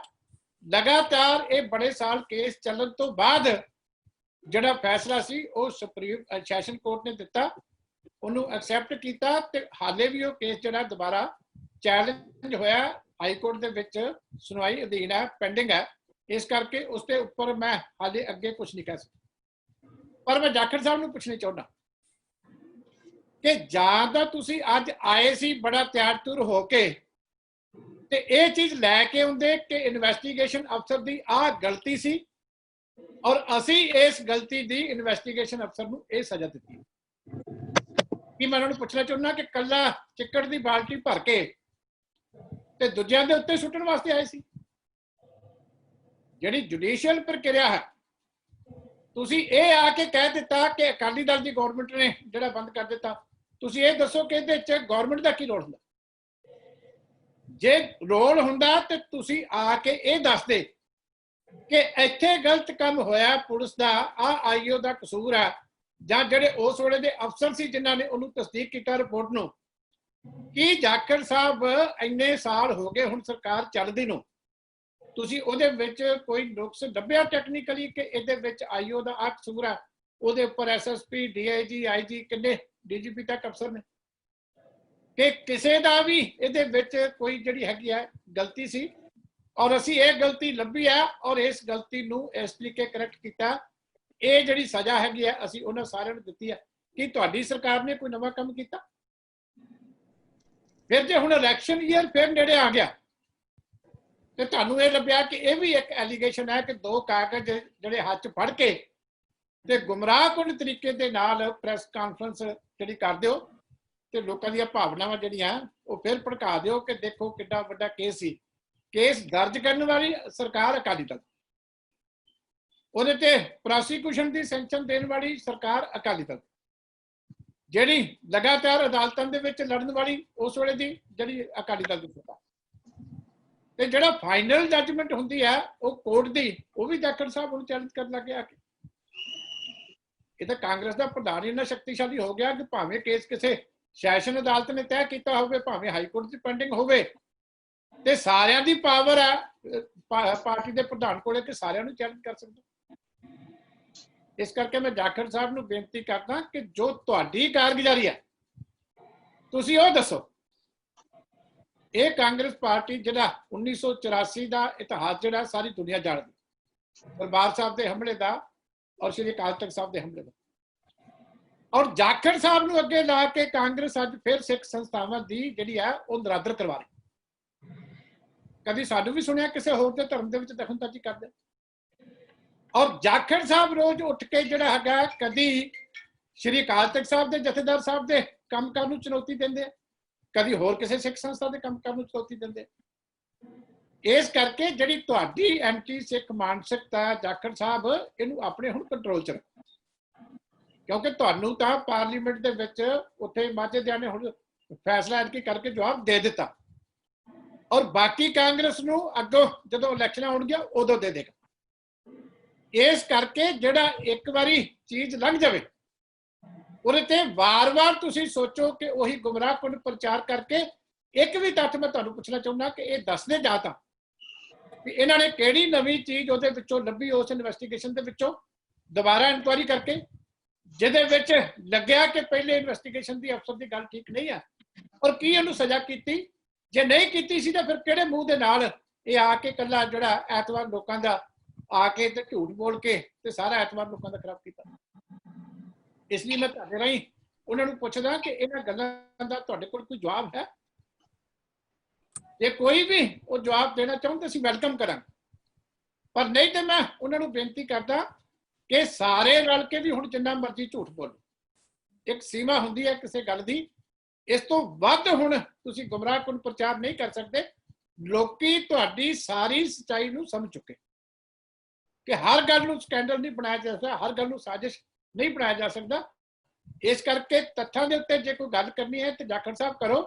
ਲਗਾਤਾਰ ਇਹ ਬੜੇ ਸਾਲ ਕੇਸ ਚੱਲਣ ਤੋਂ ਬਾਅਦ ਜਿਹੜਾ ਫੈਸਲਾ ਸੀ ਉਹ ਸੁਪਰੀਮ ਸੈਸ਼ਨ ਕੋਰਟ ਨੇ ਦਿੱਤਾ, ਉਹਨੂੰ ਐਕਸੈਪਟ ਕੀਤਾ ਤੇ ਹਾਲੇ ਵੀ ਉਹ ਕੇਸ ਜਿਹੜਾ ਦੁਬਾਰਾ ਚੈਲੰਜ ਹੋਇਆ ਹਾਈ ਕੋਰਟ ਦੇ ਵਿੱਚ, ਸੁਣਵਾਈ ਅਧੀਨ ਹੈ, ਪੈਂਡਿੰਗ ਹੈ। ਇਸ ਕਰਕੇ ਉਸ ਦੇ ਉੱਪਰ ਮੈਂ ਹਾਲੇ ਅੱਗੇ ਕੁਝ ਨਹੀਂ ਕਹਿ ਸਕਦਾ। ਪਰ ਮੈਂ ਜਾਖੜ ਸਾਹਿਬ ਨੂੰ ਪੁੱਛਣਾ ਚਾਹੁੰਦਾ ਕਿ ਜਾਂ ਤਾਂ ਤੁਸੀਂ ਅੱਜ ਆਏ ਸੀ ਬੜਾ ਤਿਆਰ ਤੁਰ ਹੋ ਕੇ ਤੇ ਇਹ ਚੀਜ਼ ਲੈ ਕੇ ਆਉਂਦੇ ਕਿ ਇਨਵੈਸਟੀਗੇਸ਼ਨ ਅਫਸਰ ਦੀ ਆਹ ਗਲਤੀ ਸੀ ਔਰ ਅਸੀਂ ਇਸ ਗਲਤੀ ਦੀ ਇਨਵੈਸਟੀਗੇਸ਼ਨ ਅਫਸਰ ਨੂੰ ਇਹ ਸਜ਼ਾ ਦਿੱਤੀ। ਕਿ ਮੈਂ ਉਹਨਾਂ ਨੂੰ ਪੁੱਛਣਾ ਚਾਹੁੰਦਾ ਕਿ ਕੱਲਾ ਚਿੱਕੜ ਦੀ ਬਾਲਟੀ ਭਰ ਕੇ ਤੇ ਦੂਜਿਆਂ ਦੇ ਉੱਤੇ ਸੁੱਟਣ ਵਾਸਤੇ ਆਏ ਸੀ? ਜਿਹੜੀ ਜੁਡੀਸ਼ੀਅਲ ਪ੍ਰਕਿਰਿਆ ਹੈ, ਤੁਸੀਂ ਇਹ ਆ ਕੇ ਕਹਿ ਦਿੱਤਾ ਕਿ ਅਕਾਲੀ ਦਲ ਦੀ ਗਵਰਨਮੈਂਟ ਨੇ ਜਿਹੜਾ ਬੰਦ ਕਰ ਦਿੱਤਾ। ਤੁਸੀਂ ਇਹ ਦੱਸੋ ਕਿ ਇਹਦੇ ਚ ਗਵਰਨਮੈਂਟ ਦਾ ਕੀ ਰੋਲ ਹੁੰਦਾ? ਜੇ ਰੋਲ ਹੁੰਦਾ ਤੇ ਤੁਸੀਂ ਆ ਕੇ ਇਹ ਦੱਸਦੇ ਕਿ ਇੱਥੇ ਗਲਤ ਕੰਮ ਹੋਇਆ, ਪੁਲਿਸ ਦਾ ਆ IO ਦਾ ਕਸੂਰ ਹੈ, ਜਾਂ ਜਿਹੜੇ ਉਸ ਵੇਲੇ ਦੇ ਅਫਸਰ ਸੀ ਜਿਨ੍ਹਾਂ ਨੇ ਉਹਨੂੰ ਤਸਦੀਕ ਕੀਤਾ ਰਿਪੋਰਟ ਨੂੰ। ਕੀ ਜਾਖੜ ਸਾਹਿਬ ਇੰਨੇ ਸਾਲ ਹੋ ਗਏ ਹੁਣ ਸਰਕਾਰ ਚੱਲਦੀ ਨੂੰ, ਤੁਸੀਂ ਉਹਦੇ ਵਿੱਚ ਕੋਈ ਨੁਕਸ ਲੱਭਿਆ ਟੈਕਨੀਕਲੀ ਕਿ ਇਹਦੇ ਵਿੱਚ IO ਦਾ ਆ ਕਸੂਰ ਹੈ? ਉਹਦੇ ਉੱਪਰ SSP, DIG, IG ਕਿੰਨੇ DGP ਤੱਕ ਅਫਸਰ ਨੇ, ਕਿ ਕਿਸੇ ਦਾ ਵੀ ਇਹਦੇ ਵਿੱਚ ਕੋਈ ਜਿਹੜੀ ਹੈਗੀ ਹੈ ਗਲਤੀ ਸੀ, ਔਰ ਅਸੀਂ ਇਹ ਗਲਤੀ ਲੱਭੀ ਆ ਔਰ ਇਸ ਗਲਤੀ ਨੂੰ ਇਸ ਤਰੀਕੇ ਕਰੈਕਟ ਕੀਤਾ। ਇਹ ਜਿਹੜੀ ਸਜ਼ਾ ਹੈਗੀ ਹੈ ਅਸੀਂ ਉਹਨਾਂ ਸਾਰਿਆਂ ਨੂੰ ਦਿੱਤੀ ਹੈ। ਕੀ ਤੁਹਾਡੀ ਸਰਕਾਰ ਨੇ ਕੋਈ ਨਵਾਂ ਕੰਮ ਕੀਤਾ? ਫਿਰ ਜੇ ਹੁਣ ਇਲੈਕਸ਼ਨ ਈਅਰ ਫਿਰ ਨੇੜੇ ਆ ਗਿਆ ਤੇ ਤੁਹਾਨੂੰ ਇਹ ਲੱਭਿਆ ਕਿ ਇਹ ਵੀ ਇੱਕ ਐਲੀਗੇਸ਼ਨ ਹੈ ਕਿ ਦੋ ਕਾਗਜ਼ ਜਿਹੜੇ ਹੱਥ 'ਚ ਫੜ ਕੇ ਤੇ ਗੁੰਮਰਾਹਕੁਨ ਤਰੀਕੇ ਦੇ ਨਾਲ ਪ੍ਰੈਸ ਕਾਨਫਰੰਸ ਜਿਹੜੀ ਕਰ ਦਿਓ ਤੇ ਲੋਕਾਂ ਦੀਆਂ ਭਾਵਨਾਵਾਂ ਜਿਹੜੀਆਂ ਉਹ ਫਿਰ ਭੜਕਾ ਦਿਓ ਕਿ ਦੇਖੋ ਕਿੰਨਾ ਵੱਡਾ ਕੇਸ ਸੀ। ਕੇਸ ਦਰਜ ਕਰਨ ਵਾਲੀ ਸਰਕਾਰ ਅਕਾਲੀ ਦਲ, ਉਹਦੇ ਤੇ ਪ੍ਰੋਸੀਕਿਊਸ਼ਨ ਦੀ ਸੈਂਕਸ਼ਨ ਦੇਣ ਵਾਲੀ ਸਰਕਾਰ ਅਕਾਲੀ ਦਲ, ਜਿਹੜੀ ਲਗਾਤਾਰ ਅਦਾਲਤਾਂ ਦੇ ਵਿੱਚ ਲੜਨ ਵਾਲੀ ਉਸ ਵੇਲੇ ਦੀ ਜਿਹੜੀ ਅਕਾਲੀ ਦਲ ਦੀ ਸਰਕਾਰ, ਤੇ ਜਿਹੜਾ ਫਾਈਨਲ ਜੱਜਮੈਂਟ ਹੁੰਦੀ ਹੈ ਉਹ ਕੋਰਟ ਦੀ, ਉਹ ਵੀ ਜਾਖੜ ਸਾਹਿਬ ਨੂੰ ਚੈਲੰਜ ਕਰਨ ਲੱਗੇ ਆ ਕੇ। ਇਹ ਤਾਂ ਕਾਂਗਰਸ ਦਾ ਪ੍ਰਧਾਨ ਇੰਨਾ ਸ਼ਕਤੀਸ਼ਾਲੀ ਹੋ ਗਿਆ ਕਿ ਭਾਵੇਂ ਕੇਸ ਕਿਸੇ ਸੈਸ਼ਨ ਅਦਾਲਤ ਨੇ ਤੈਅ ਕੀਤਾ ਹੋਵੇ, ਭਾਵੇਂ ਹਾਈ ਕੋਰਟ 'ਚ ਪੈਂਡਿੰਗ ਹੋਵੇ, ਤੇ ਸਾਰਿਆਂ ਦੀ ਪਾਵਰ ਹੈ ਪਾਰਟੀ ਦੇ ਪ੍ਰਧਾਨ ਕੋਲੇ ਕਿ ਸਾਰਿਆਂ ਨੂੰ ਚੈਲੰਜ ਕਰ ਸਕਦੇ। ਇਸ ਕਰਕੇ ਮੈਂ ਜਾਖੜ ਸਾਹਿਬ ਨੂੰ ਬੇਨਤੀ ਕਰਦਾ ਕਿ ਜੋ ਤੁਹਾਡੀ ਕਾਰਗੁਜ਼ਾਰੀ ਹੈ ਤੁਸੀਂ ਉਹ ਦੱਸੋ। ਇਹ ਕਾਂਗਰਸ ਪਾਰਟੀ ਜਿਹੜਾ 1984 ਦਾ ਇਤਿਹਾਸ ਜਿਹੜਾ ਸਾਰੀ ਦੁਨੀਆ ਜਾਣਦੀ, ਦਰਬਾਰ ਸਾਹਿਬ ਦੇ ਹਮਲੇ ਦਾ ਔਰ ਸ਼੍ਰੀ ਅਕਾਲ ਤਖਤ ਸਾਹਿਬ ਦੇ ਹਮਲੇ ਦਾ, ਔਰ ਜਾਖੜ ਸਾਹਿਬ ਨੂੰ ਅੱਗੇ ਲਾ ਕੇ ਕਾਂਗਰਸ ਅੱਜ ਫਿਰ ਸਿੱਖ ਸੰਸਥਾਵਾਂ ਦੀ ਜਿਹੜੀ ਹੈ ਉਹ ਨਿਰਾਦਰ ਕਰਵਾ ਰਹੀ। ਕਦੀ ਸਾਨੂੰ ਵੀ ਸੁਣਿਆ ਕਿਸੇ ਹੋਰ ਦੇ ਧਰਮ ਦੇ ਵਿੱਚ ਦਖਲਅੰਦਾਜ਼ੀ ਕਰਦੇ, ਔਰ ਜਾਖੜ ਸਾਹਿਬ ਰੋਜ਼ ਉੱਠ ਕੇ ਜਿਹੜਾ ਹੈਗਾ ਕਦੀ ਸ਼੍ਰੀ ਅਕਾਲ ਤਖਤ ਸਾਹਿਬ ਦੇ ਜਥੇਦਾਰ ਸਾਹਿਬ ਦੇ ਕੰਮਕਾਰ ਨੂੰ ਚੁਣੌਤੀ ਦਿੰਦੇ, ਕਦੀ ਹੋਰ ਕਿਸੇ ਸਿੱਖ ਸੰਸਥਾ ਦੇ ਕੰਮਕਾਰ ਨੂੰ ਚੁਣੌਤੀ ਦਿੰਦੇ। ਇਸ ਕਰਕੇ ਜਿਹੜੀ ਤੁਹਾਡੀ ਐਂਟੀ ਸਿੱਖ ਮਾਨਸਿਕਤਾ ਜਾਖੜ ਸਾਹਿਬ, ਇਹਨੂੰ ਆਪਣੇ ਹੁਣ ਕੰਟਰੋਲ 'ਚ ਰੱਖੋ, ਕਿਉਂਕਿ ਤੁਹਾਨੂੰ ਤਾਂ ਪਾਰਲੀਮੈਂਟ ਦੇ ਵਿੱਚ ਉੱਥੇ ਮਾਝੇਦਿਆਂ ਨੇ ਹੁਣ ਫੈਸਲਾ ਐਤਕੀ ਕਰਕੇ ਜਵਾਬ ਦੇ ਦਿੱਤਾ, ਔਰ ਬਾਕੀ ਕਾਂਗਰਸ ਨੂੰ ਅੱਗੋਂ ਜਦੋਂ ਇਲੈਕਸ਼ਨਾਂ ਹੋਣਗੀਆਂ ਉਦੋਂ ਦੇ ਦੇਗਾ। ਇਸ ਕਰਕੇ ਜਿਹੜਾ ਇੱਕ ਵਾਰੀ ਚੀਜ਼ ਲੰਘ ਜਾਵੇ ਉਹਦੇ ਤੇ ਵਾਰ-ਵਾਰ ਤੁਸੀਂ ਸੋਚੋ ਕਿ ਉਹੀ ਗੁੰਮਰਾਹਕੁੰਨ ਪ੍ਰਚਾਰ ਕਰਕੇ। ਇੱਕ ਵੀ ਤੱਥ ਮੈਂ ਤੁਹਾਨੂੰ ਪੁੱਛਣਾ ਚਾਹੁੰਦਾ ਕਿ ਇਹ ਦੱਸਦੇ ਜਾ ਤਾਂ ਵੀ ਇਹਨਾਂ ਨੇ ਕਿਹੜੀ ਨਵੀਂ ਚੀਜ਼ ਉਹਦੇ ਵਿੱਚੋਂ ਲੱਭੀ, ਉਸ ਇਨਵੈਸਟੀਗੇਸ਼ਨ ਦੇ ਵਿੱਚੋਂ ਦੁਬਾਰਾ ਇਨਕੁਆਇਰੀ ਕਰਕੇ, ਜਿਹਦੇ ਵਿੱਚ ਲੱਗਿਆ ਕਿ ਪਹਿਲੇ ਇਨਵੈਸਟੀਗੇਸ਼ਨ ਦੀ ਅਫਸਰ ਦੀ ਗੱਲ ਠੀਕ ਨਹੀਂ ਹੈ, ਔਰ ਕੀ ਇਹਨੂੰ ਸਜ਼ਾ ਕੀਤੀ, ਜੇ ਨਹੀਂ ਕੀਤੀ ਸੀ ਤਾਂ ਫਿਰ ਕਿਹੜੇ ਮੂੰਹ ਦੇ ਨਾਲ ਇਹ ਆ ਕੇ ਇਕੱਲਾ ਜਿਹੜਾ ਐਤਵਾਰ ਲੋਕਾਂ ਦਾ ਆ ਕੇ ਤੇ ਝੂਠ ਬੋਲ ਕੇ ਤੇ ਸਾਰਾ ਐਤਵਾਰ ਲੋਕਾਂ ਦਾ ਖਰਾਬ ਕੀਤਾ। ਇਸ ਲਈ ਮੈਂ ਤੁਹਾਡੇ ਰਾਹੀਂ ਉਹਨਾਂ ਨੂੰ ਪੁੱਛਦਾ ਕਿ ਇਹਨਾਂ ਗੱਲਾਂ ਦਾ ਤੁਹਾਡੇ ਕੋਲ ਕੋਈ ਜਵਾਬ ਹੈ? ਜੇ ਕੋਈ ਵੀ ਉਹ ਜਵਾਬ ਦੇਣਾ ਚਾਹੁੰਦੇ ਅਸੀਂ ਵੈਲਕਮ ਕਰਾਂਗੇ, ਪਰ ਨਹੀਂ ਤੇ ਮੈਂ ਉਹਨਾਂ ਨੂੰ ਬੇਨਤੀ ਕਰਦਾ ਕਿ ਸਾਰੇ ਰਲ ਕੇ ਵੀ ਹੁਣ ਜਿੰਨਾ ਮਰਜ਼ੀ ਝੂਠ ਬੋਲੋ, ਇੱਕ ਸੀਮਾ ਹੁੰਦੀ ਹੈ ਕਿਸੇ ਗੱਲ ਦੀ, ਇਸ ਤੋਂ ਵੱਧ ਹੁਣ ਤੁਸੀਂ ਗੁੰਮਰਾਹਕੁੰਨ ਪ੍ਰਚਾਰ ਨਹੀਂ ਕਰ ਸਕਦੇ। ਲੋਕੀ ਤੁਹਾਡੀ ਸਾਰੀ ਸੱਚਾਈ ਨੂੰ ਸਮਝ ਚੁੱਕੇ ਕਿ ਹਰ ਗੱਲ ਨੂੰ ਸਕੈਂਡਲ ਨਹੀਂ ਬਣਾਇਆ ਜਾ ਸਕਦਾ, ਹਰ ਗੱਲ ਨੂੰ ਸਾਜ਼ਿਸ਼ ਨਹੀਂ ਬਣਾਇਆ ਜਾ ਸਕਦਾ। ਇਸ ਕਰਕੇ ਤੱਥਾਂ ਦੇ ਉੱਤੇ ਜੇ ਕੋਈ ਗੱਲ ਕਰਨੀ ਹੈ ਤੇ ਜਾਖੜ ਸਾਹਿਬ ਕਰੋ,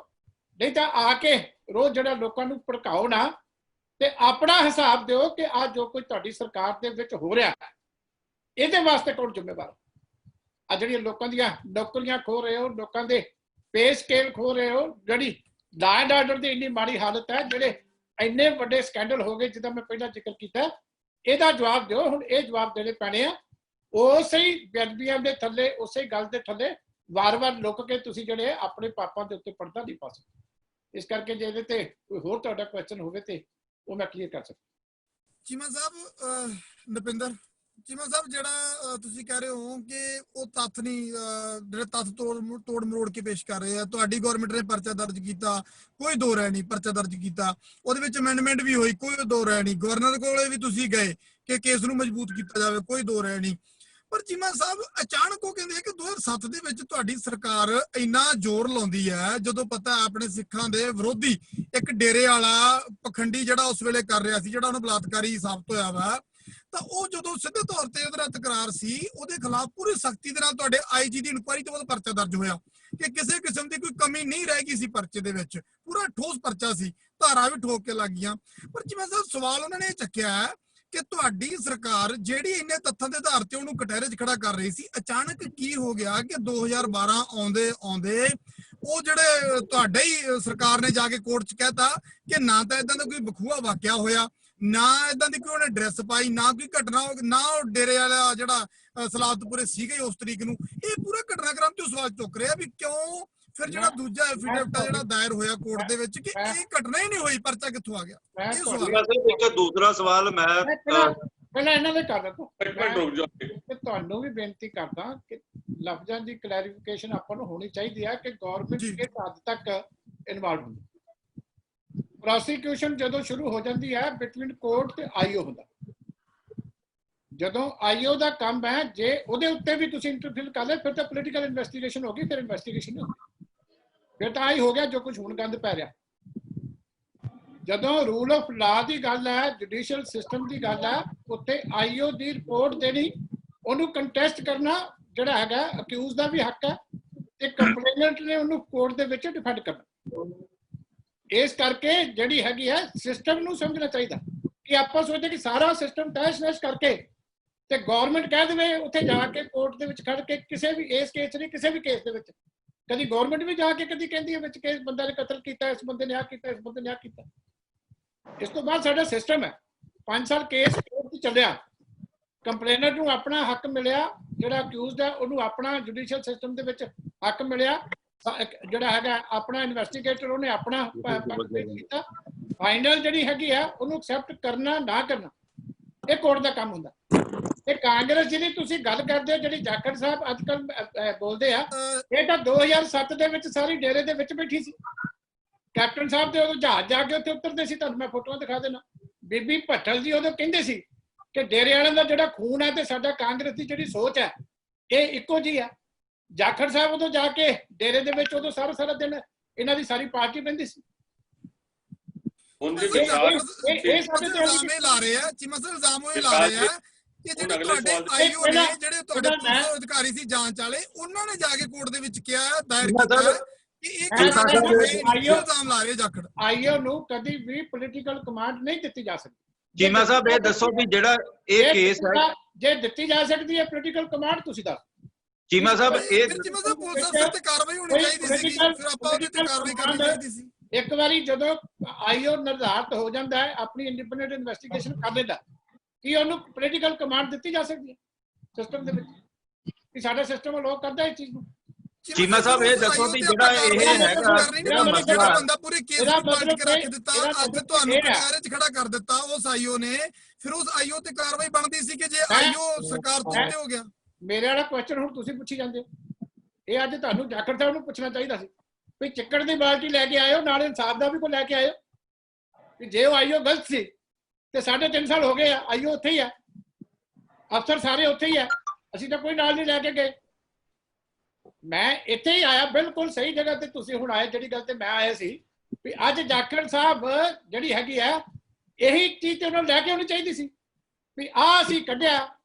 ਨਹੀਂ ਤਾਂ ਆ ਕੇ ਰੋਜ਼ ਜਿਹੜਾ ਲੋਕਾਂ ਨੂੰ ਭੜਕਾਓ ਨਾ, ਤੇ ਆਪਣਾ ਹਿਸਾਬ ਦਿਓ ਕਿ ਆ ਜੋ ਕੁਝ ਤੁਹਾਡੀ ਸਰਕਾਰ ਦੇ ਵਿੱਚ ਹੋ ਰਿਹਾ ਇਹਦੇ ਵਾਸਤੇ ਕੌਣ ਜ਼ਿੰਮੇਵਾਰ। ਆ ਜਿਹੜੀਆਂ ਲੋਕਾਂ ਦੀਆਂ ਨੌਕਰੀਆਂ ਖੋ ਰਹੇ ਹੋ, ਲੋਕਾਂ ਦੇ ਪੇ ਸਕੇਲ ਖੋ ਰਹੇ ਹੋ, ਜਿਹੜੀ ਲਾ ਐਂਡ ਆਰਡਰ ਦੀ ਇੰਨੀ ਮਾੜੀ ਹਾਲਤ ਹੈ, ਜਿਹੜੇ ਇੰਨੇ ਵੱਡੇ ਸਕੈਂਡਲ ਹੋ ਗਏ ਜਿਹਦਾ ਮੈਂ ਪਹਿਲਾਂ ਜ਼ਿਕਰ ਕੀਤਾ, ਇਹਦਾ ਜਵਾਬ ਦਿਓ। ਹੁਣ ਇਹ ਜਵਾਬ ਦੇਣੇ ਪੈਣੇ ਆ ਉਸੇ ਹੀ ਬੇਅਦਬੀਆਂ ਦੇ ਥੱਲੇ, ਉਸੇ ਗੱਲ ਦੇ ਥੱਲੇ ਵਾਰ-ਵਾਰ ਲੁੱਕ ਕੇ ਤੁਸੀਂ ਜਿਹੜੇ ਆਪਣੇ ਪਾਪਾਂ ਦੇ ਉੱਤੇ ਪਰਦਾ ਨਹੀਂ ਪਾ ਸਕਦੇ। ਇਸ ਕਰਕੇ ਜੇ ਇਹਦੇ ਤੇ ਕੋਈ ਹੋਰ ਤੁਹਾਡਾ ਕੁਐਸਚਨ ਹੋਵੇ ਤੇ ਉਹ ਮੈਂ ਕਲੀਅਰ ਕਰ ਸਕਦਾ। ਚੀਮਾ ਸਾਹਿਬ, ਨਪਿੰਦਰ ਚੀਮਾ ਸਾਹਿਬ, ਜਿਹੜਾ ਤੁਸੀਂ ਕਹਿ ਰਹੇ ਹੋ ਕਿ ਉਹ ਤੱਥ ਨਹੀਂ, ਜਿਹੜੇ ਤੱਥ ਤੋੜ ਮਰੋੜ ਕੇ ਪੇਸ਼ ਕਰ ਰਹੇ ਆ, ਤੁਹਾਡੀ ਗਵਰਨਮੈਂਟ ਨੇ ਪਰਚਾ ਦਰਜ ਕੀਤਾ, ਕੋਈ ਦੋ ਰਾਏ ਨਹੀਂ, ਪਰਚਾ ਦਰਜ ਕੀਤਾ, ਉਹਦੇ ਵਿੱਚ ਅਮੈਂਡਮੈਂਟ ਵੀ ਹੋਈ, ਕੋਈ ਦੋ ਰਾਏ ਨਹੀਂ, ਗਵਰਨਰ ਕੋਲੇ ਵੀ ਤੁਸੀਂ ਗਏ ਕਿ ਕੇਸ ਨੂੰ ਮਜ਼ਬੂਤ ਕੀਤਾ ਜਾਵੇ, ਕੋਈ ਦੋ ਰਾਏ ਨਹੀਂ। ਪਰ ਚੀਮਾ ਸਾਹਿਬ ਅਚਾਨਕ ਉਹ ਕਹਿੰਦੇ ਕਿ 2007 ਦੇ ਵਿੱਚ ਤੁਹਾਡੀ ਸਰਕਾਰ ਇੰਨਾ ਜ਼ੋਰ ਲਾਉਂਦੀ ਹੈ, ਜਦੋਂ ਪਤਾ ਆਪਣੇ ਸਿੱਖਾਂ ਦੇ ਵਿਰੋਧੀ ਇੱਕ ਡੇਰੇ ਵਾਲਾ ਪਖੰਡੀ ਜਿਹੜਾ ਉਸ ਵੇਲੇ ਕਰ ਰਿਹਾ ਸੀ, ਜਿਹੜਾ ਉਹਨੂੰ ਬਲਾਤਕਾਰੀ ਸਾਬਤ ਹੋਇਆ ਵਾ, ਤਾਂ ਉਹ ਜਦੋਂ ਸਿੱਧੇ ਤੌਰ ਤੇ ਉਹਦਾ ਤਕਰਾਰ ਸੀ, ਉਹਦੇ ਖਿਲਾਫ ਪੂਰੀ ਸਖਤੀ ਦੇ ਨਾਲ ਤੁਹਾਡੇ ਆਈਜੀ ਦੀ ਇਨਕੁਆਇਰੀ ਤੋਂ ਬਾਅਦ ਪਰਚਾ ਦਰਜ ਹੋਇਆ ਕਿ ਕਿਸੇ ਕਿਸਮ ਦੀ ਕੋਈ ਕਮੀ ਨਹੀਂ ਰਹਿ ਗਈ ਸੀ ਪਰਚੇ ਦੇ ਵਿੱਚ, ਪੂਰਾ ਠੋਸ ਪਰਚਾ ਸੀ, ਧਾਰਾ ਵੀ ਠੋਕ ਕੇ ਲੱਗ ਗਈਆਂ। ਪਰ ਜਿਵੇਂ ਸਰ ਸਵਾਲ ਉਹਨਾਂ ਨੇ ਇਹ ਚੱਕਿਆ ਕਿ ਤੁਹਾਡੀ ਸਰਕਾਰ ਜਿਹੜੀ ਇੰਨੇ ਤੱਥਾਂ ਦੇ ਆਧਾਰ ਤੇ ਉਹਨੂੰ ਕਟਹਿਰੇ 'ਚ ਖੜਾ ਕਰ ਰਹੀ ਸੀ, ਅਚਾਨਕ ਕੀ ਹੋ ਗਿਆ ਕਿ 2012 ਆਉਂਦੇ ਉਹ ਜਿਹੜੇ ਤੁਹਾਡੇ ਹੀ ਸਰਕਾਰ ਨੇ ਜਾ ਕੇ ਕੋਰਟ 'ਚ ਕਹਿਤਾ ਕਿ ਨਾ ਤਾਂ ਏਦਾਂ ਦਾ ਕੋਈ ਬਖੂਆ ਵਾਕਿਆ ਹੋਇਆ, ਨਾ ਏਦਾਂ ਦੀ ਕੋਈ ਉਹਨੇ ਡਰੈਸ ਪਾਈ, ਨਾ ਕੋਈ ਘਟਨਾ, ਨਾ ਉਹ ਡੇਰੇ ਵਾਲਾ ਜਿਹੜਾ ਸਲਾਬਤਪੁਰੇ ਸੀਗੇ ਉਸ ਤਰੀਕ ਨੂੰ। ਇਹ ਪੂਰਾ ਘਟਨਾਕ੍ਰਮ ਤੇ ਸਵਾਲ ਚੁੱਕ ਰਿਹਾ ਵੀ ਕਿਉਂ ਫਿਰ ਜਿਹੜਾ ਦੂਜਾ ਐਫੀਡੇਵਿਟ ਜਿਹੜਾ ਦਾਇਰ ਹੋਇਆ ਕੋਰਟ ਦੇ ਵਿੱਚ ਕਿ ਇਹ ਘਟਨਾ ਹੀ ਨਹੀਂ ਹੋਈ, ਪਰਚਾ ਕਿੱਥੋਂ ਆ ਗਿਆ? ਇਹ ਸਵਾਲ। ਇੱਕ ਦੂਸਰਾ ਸਵਾਲ ਮੈਂ ਪਹਿਲਾਂ ਇਹਨਾਂ ਦੇ ਕਰ ਦਿੱਤਾ। ਤੁਹਾਨੂੰ ਵੀ ਬੇਨਤੀ ਕਰਦਾ ਕਿ ਲਫ਼ਜ਼ਾਂ ਦੀ ਕਲੈਰੀਫਿਕੇਸ਼ਨ ਆਪਾਂ ਨੂੰ ਹੋਣੀ ਚਾਹੀਦੀ ਹੈ ਕਿ ਗਵਰਨਮੈਂਟ ਕਿਸ ਹੱਦ ਤੱਕ ਇਨਵੋਲਵ ਹੁੰਦੀ। ਪ੍ਰੋਸੀਕਿਊਸ਼ਨ ਜਦੋਂ ਸ਼ੁਰੂ ਹੋ ਜਾਂਦੀ ਹੈ ਬਿਟਵੀਨ ਕੋਰਟ ਤੇ ਆਈਓ ਹੁੰਦਾ, ਜਦੋਂ ਆਈਓ ਦਾ ਕੰਮ ਹੈ ਜੇ ਉਹਦੇ ਉੱਤੇ ਵੀ ਤੁਸੀਂ ਇੰਟਰਫੀਅਰ ਕਰ ਲੈ ਫਿਰ ਤਾਂ ਪੋਲੀਟੀਕਲ ਇਨਵੈਸਟੀਗੇਸ਼ਨ ਹੋ ਗਈ, ਫਿਰ ਇਨਵੈਸਟੀਗੇਸ਼ਨ ਨਹੀਂ ਹੋਗੀ, ਫਿਰ ਤਾਂ ਆਈ ਹੋ ਗਿਆ ਜੋ ਕੁਝ ਹੁਣ ਗੰਦ ਪੈ ਰਿਹਾ। ਜਦੋਂ ਰੂਲ ਆਫ ਲਾ ਦੀ ਗੱਲ ਹੈ, ਜੁਡੀਸ਼ੀਅਲ ਸਿਸਟਮ ਦੀ ਗੱਲ ਹੈ, ਉੱਥੇ ਆਈਓ ਦੀ ਰਿਪੋਰਟ ਦੇਣੀ, ਉਹਨੂੰ ਕੰਟੈਸਟ ਕਰਨਾ ਜਿਹੜਾ ਹੈਗਾ ਅਕਿਊਜ਼ ਦਾ ਵੀ ਹੱਕ ਹੈ, ਤੇ ਕੰਪਲੇਨੈਂਟ ਨੇ ਉਹਨੂੰ ਕੋਰਟ ਦੇ ਵਿੱਚ ਡਿਫੈਂਡ ਕਰਨਾ। ਇਸ ਕਰਕੇ ਜਿਹੜੀ ਹੈਗੀ ਹੈ ਸਿਸਟਮ ਨੂੰ ਸਮਝਣਾ ਚਾਹੀਦਾ ਕਿ ਆਪਾਂ ਸੋਚਦੇ ਕਿ ਸਾਰਾ ਸਿਸਟਮ ਤਹਿਸ-ਨਹਿਸ ਕਰਕੇ ਤੇ ਗਵਰਨਮੈਂਟ ਕਹਿ ਦੇਵੇ ਉੱਥੇ ਜਾ ਕੇ ਕੋਰਟ ਦੇ ਵਿੱਚ ਖੜ ਕੇ ਕਿਸੇ ਵੀ ਇਸ ਕੇਸ ਨਹੀਂ, ਕਿਸੇ ਵੀ ਕੇਸ ਦੇ ਵਿੱਚ ਕਦੀ ਗਵਰਨਮੈਂਟ ਵੀ ਜਾ ਕੇ ਕਦੀ ਕਹਿੰਦੀ ਹੈ ਵਿੱਚ ਕੇਸ ਬੰਦੇ ਨੇ ਕਤਲ ਕੀਤਾ, ਇਸ ਬੰਦੇ ਨੇ ਆ ਕੀਤਾ, ਇਸ ਬੰਦੇ ਨੇ ਆ ਕੀਤਾ। ਇਸ ਤੋਂ ਬਾਅਦ ਸਾਡਾ ਸਿਸਟਮ ਹੈ 5 ਸਾਲ ਕੇਸ ਕੋਰਟ 'ਚ ਚੱਲਿਆ, ਕੰਪਲੇਨਰ ਨੂੰ ਆਪਣਾ ਹੱਕ ਮਿਲਿਆ, ਜਿਹੜਾ ਅਕਿਊਜ਼ਡ ਹੈ ਉਹਨੂੰ ਆਪਣਾ ਜੁਡੀਸ਼ੀਅਲ ਸਿਸਟਮ ਦੇ ਵਿੱਚ ਹੱਕ ਮਿਲਿਆ, ਜਿਹੜਾ ਹੈਗਾ ਆਪਣਾ ਇਨਵੈਸਟੀਗੇਟਰ ਉਹਨੇ ਆਪਣਾ ਕੀਤਾ, ਫਾਈਨਲ ਜਿਹੜੀ ਹੈਗੀ ਆ ਉਹਨੂੰ ਐਕਸੈਪਟ ਕਰਨਾ ਨਾ ਕਰਨਾ ਇਹ ਕੋਰਟ ਦਾ ਕੰਮ ਹੁੰਦਾ। ਇਹ ਕਾਂਗਰਸ ਜਿਹੜੀ ਤੁਸੀਂ ਗੱਲ ਕਰਦੇ ਹੋ, ਜਿਹੜੀ ਜਾਖੜ ਸਾਹਿਬ ਅੱਜ ਕੱਲ ਬੋਲਦੇ ਆ, ਇਹ ਤਾਂ 2007 ਦੇ ਵਿੱਚ ਸਾਰੀ ਡੇਰੇ ਦੇ ਵਿੱਚ ਬੈਠੀ ਸੀ। ਕੈਪਟਨ ਸਾਹਿਬ ਤੇ ਉਦੋਂ ਜਹਾਜ਼ ਜਾ ਕੇ ਉੱਥੇ ਉਤਰਦੇ ਸੀ, ਤੁਹਾਨੂੰ ਮੈਂ ਫੋਟੋਆਂ ਦਿਖਾ ਦੇਣਾ। ਬੀਬੀ ਭੱਠਲ ਜੀ ਉਦੋਂ ਕਹਿੰਦੇ ਸੀ ਕਿ ਡੇਰੇ ਵਾਲਿਆਂ ਦਾ ਜਿਹੜਾ ਖੂਨ ਹੈ ਤੇ ਸਾਡਾ ਕਾਂਗਰਸ ਦੀ ਜਿਹੜੀ ਸੋਚ ਹੈ ਇਹ ਇੱਕੋ ਜਿਹੀ ਆ। ਜਾਖੜ ਸਾਹਿਬ ਉਦੋਂ ਜਾ ਕੇ ਡੇਰੇ ਦੇ ਵਿੱਚ ਉਦੋਂ ਸਾਰਾ ਦਿਨ ਇਹਨਾਂ ਦੀ ਸਾਰੀ ਪਾਰਟੀ ਬਹਿੰਦੀ ਸੀ। ਇਹ ਸਾਡੇ ਤੇ ਇਲਜ਼ਾਮ ਲਾ ਰਹੇ ਆ, ਚੀਮਾ ਸਾਹਿਬ ਇਲਜ਼ਾਮ ਉਹ ਲਾ ਰਹੇ ਆ ਕਿ ਜਿਹੜੇ ਤੁਹਾਡੇ ਆਈਓ ਨੇ, ਜਿਹੜੇ ਤੁਹਾਡੇ ਪੁਲਿਸ ਅਧਿਕਾਰੀ ਸੀ ਜਾਂਚ ਵਾਲੇ, ਉਹਨਾਂ ਨੇ ਜਾ ਕੇ ਕੋਰਟ ਦੇ ਵਿੱਚ ਕਿਹਾ, ਦਾਇਰ ਕੀਤਾ ਕਿ ਇਹ ਇਲਜ਼ਾਮ ਲਾ ਰਹੇ ਜਾਖੜ। ਆਈਓ ਨੂੰ ਕਦੀ ਵੀ ਪੋਲੀਟੀਕਲ ਕਮਾਂਡ ਨਹੀਂ ਦਿੱਤੀ ਜਾ ਸਕਦੀ। ਚੀਮਾ ਸਾਹਿਬ ਇਹ ਦੱਸੋ ਵੀ ਜਿਹੜਾ ਇਹ ਕੇਸ ਹੈ, ਜੇ ਦਿੱਤੀ ਜਾ ਸਕਦੀ ਹੈ ਪੋਲੀਟੀਕਲ ਕਮਾਂਡ, ਤੁਸੀਂ ਦੱਸੋ। ਚੀਮਾ ਸਾਹਿਬ ਇਹ ਚੀਮਾ ਸਾਹਿਬ ਪੁਲਿਸ ਅਫਸਰ ਤੇ ਕਾਰਵਾਈ ਹੋਣੀ ਚਾਹੀਦੀ ਸੀ, ਫਿਰ ਆਪਾਂ ਉਹਦੇ ਤੇ ਕਾਰਵਾਈ ਕਰਨੀ ਚਾਹੀਦੀ ਸੀ। ਇੱਕ ਵਾਰੀ ਜਦੋਂ ਆਈਓ ਨਿਰਧਾਰਤ ਹੋ ਜਾਂਦਾ ਹੈ, ਆਪਣੀ ਇੰਡੀਪੈਂਡੈਂਟ ਇਨਵੈਸਟੀਗੇਸ਼ਨ ਕਰ ਲੈਂਦਾ, ਕੀ ਉਹਨੂੰ ਪੋਲੀਟੀਕਲ ਕਮਾਂਡ ਦਿੱਤੀ ਜਾ ਸਕਦੀ ਹੈ ਸਿਸਟਮ ਦੇ ਵਿੱਚ? ਕਿ ਸਾਡਾ ਸਿਸਟਮ ਅਲਾਉ ਕਰਦਾ ਇਸ ਚੀਜ਼ ਨੂੰ? ਚੀਮਾ ਸਾਹਿਬ ਇਹ ਦੱਸੋ ਵੀ ਜਿਹੜਾ ਇਹ ਹੈਗਾ ਜਿਹੜਾ ਬੰਦਾ ਪੂਰੇ ਕੇਸ ਨੂੰ ਪਾਲਟ ਕੇ ਰੱਖ ਦਿੱਤਾ, ਅੱਜ ਤੁਹਾਨੂੰ ਕਟਾਰੇ 'ਚ ਖੜਾ ਕਰ ਦਿੱਤਾ ਉਸ ਆਈਓ ਨੇ, ਫਿਰ ਉਸ ਆਈਓ ਤੇ ਕਾਰਵਾਈ ਬਣਦੀ ਸੀ ਕਿ ਜੇ ਆਈਓ ਸਰਕਾਰ ਤੋਂ ਉੱਤੇ ਹੋ ਗਿਆ। ਮੇਰੇ ਵਾਲਾ ਕੁਐਸਚਨ ਹੁਣ ਤੁਸੀਂ ਪੁੱਛੀ ਜਾਂਦੇ ਹੋ, ਇਹ ਅੱਜ ਤੁਹਾਨੂੰ ਜਾਖੜ ਸਾਹਿਬ ਨੂੰ ਪੁੱਛਣਾ ਚਾਹੀਦਾ ਸੀ ਵੀ ਚਿੱਕੜ ਦੀ ਬਾਲਟੀ ਲੈ ਕੇ ਆਇਓ, ਨਾਲ ਇਨਸਾਫ ਦਾ ਵੀ ਕੋਈ ਲੈ ਕੇ ਆਇਓ ਕਿ ਜੇ ਉਹ ਆਈਓ ਗਲਤ ਸੀ ਤੇ 3.5 ਸਾਲ ਹੋ ਗਏ ਆ, ਆਈਓ ਉੱਥੇ ਹੀ ਆ, ਅਫਸਰ ਸਾਰੇ ਉੱਥੇ ਹੀ ਆ, ਅਸੀਂ ਤਾਂ ਕੋਈ ਨਾਲ ਨਹੀਂ ਲੈ ਕੇ ਗਏ। ਮੈਂ ਇੱਥੇ ਹੀ ਆਇਆ, ਬਿਲਕੁਲ ਸਹੀ ਜਗ੍ਹਾ ਤੇ ਤੁਸੀਂ ਹੁਣ ਆਏ, ਜਿਹੜੀ ਗੱਲ ਤੇ ਮੈਂ ਆਇਆ ਸੀ ਵੀ ਅੱਜ ਜਾਖੜ ਸਾਹਿਬ ਜਿਹੜੀ ਹੈਗੀ ਆ, ਇਹੀ ਚੀਜ਼ ਤੇ ਉਹਨਾਂ ਨੂੰ ਲੈ ਕੇ ਆਉਣੀ ਚਾਹੀਦੀ ਸੀ ਵੀ ਆਹ ਅਸੀਂ ਕੱਢਿਆ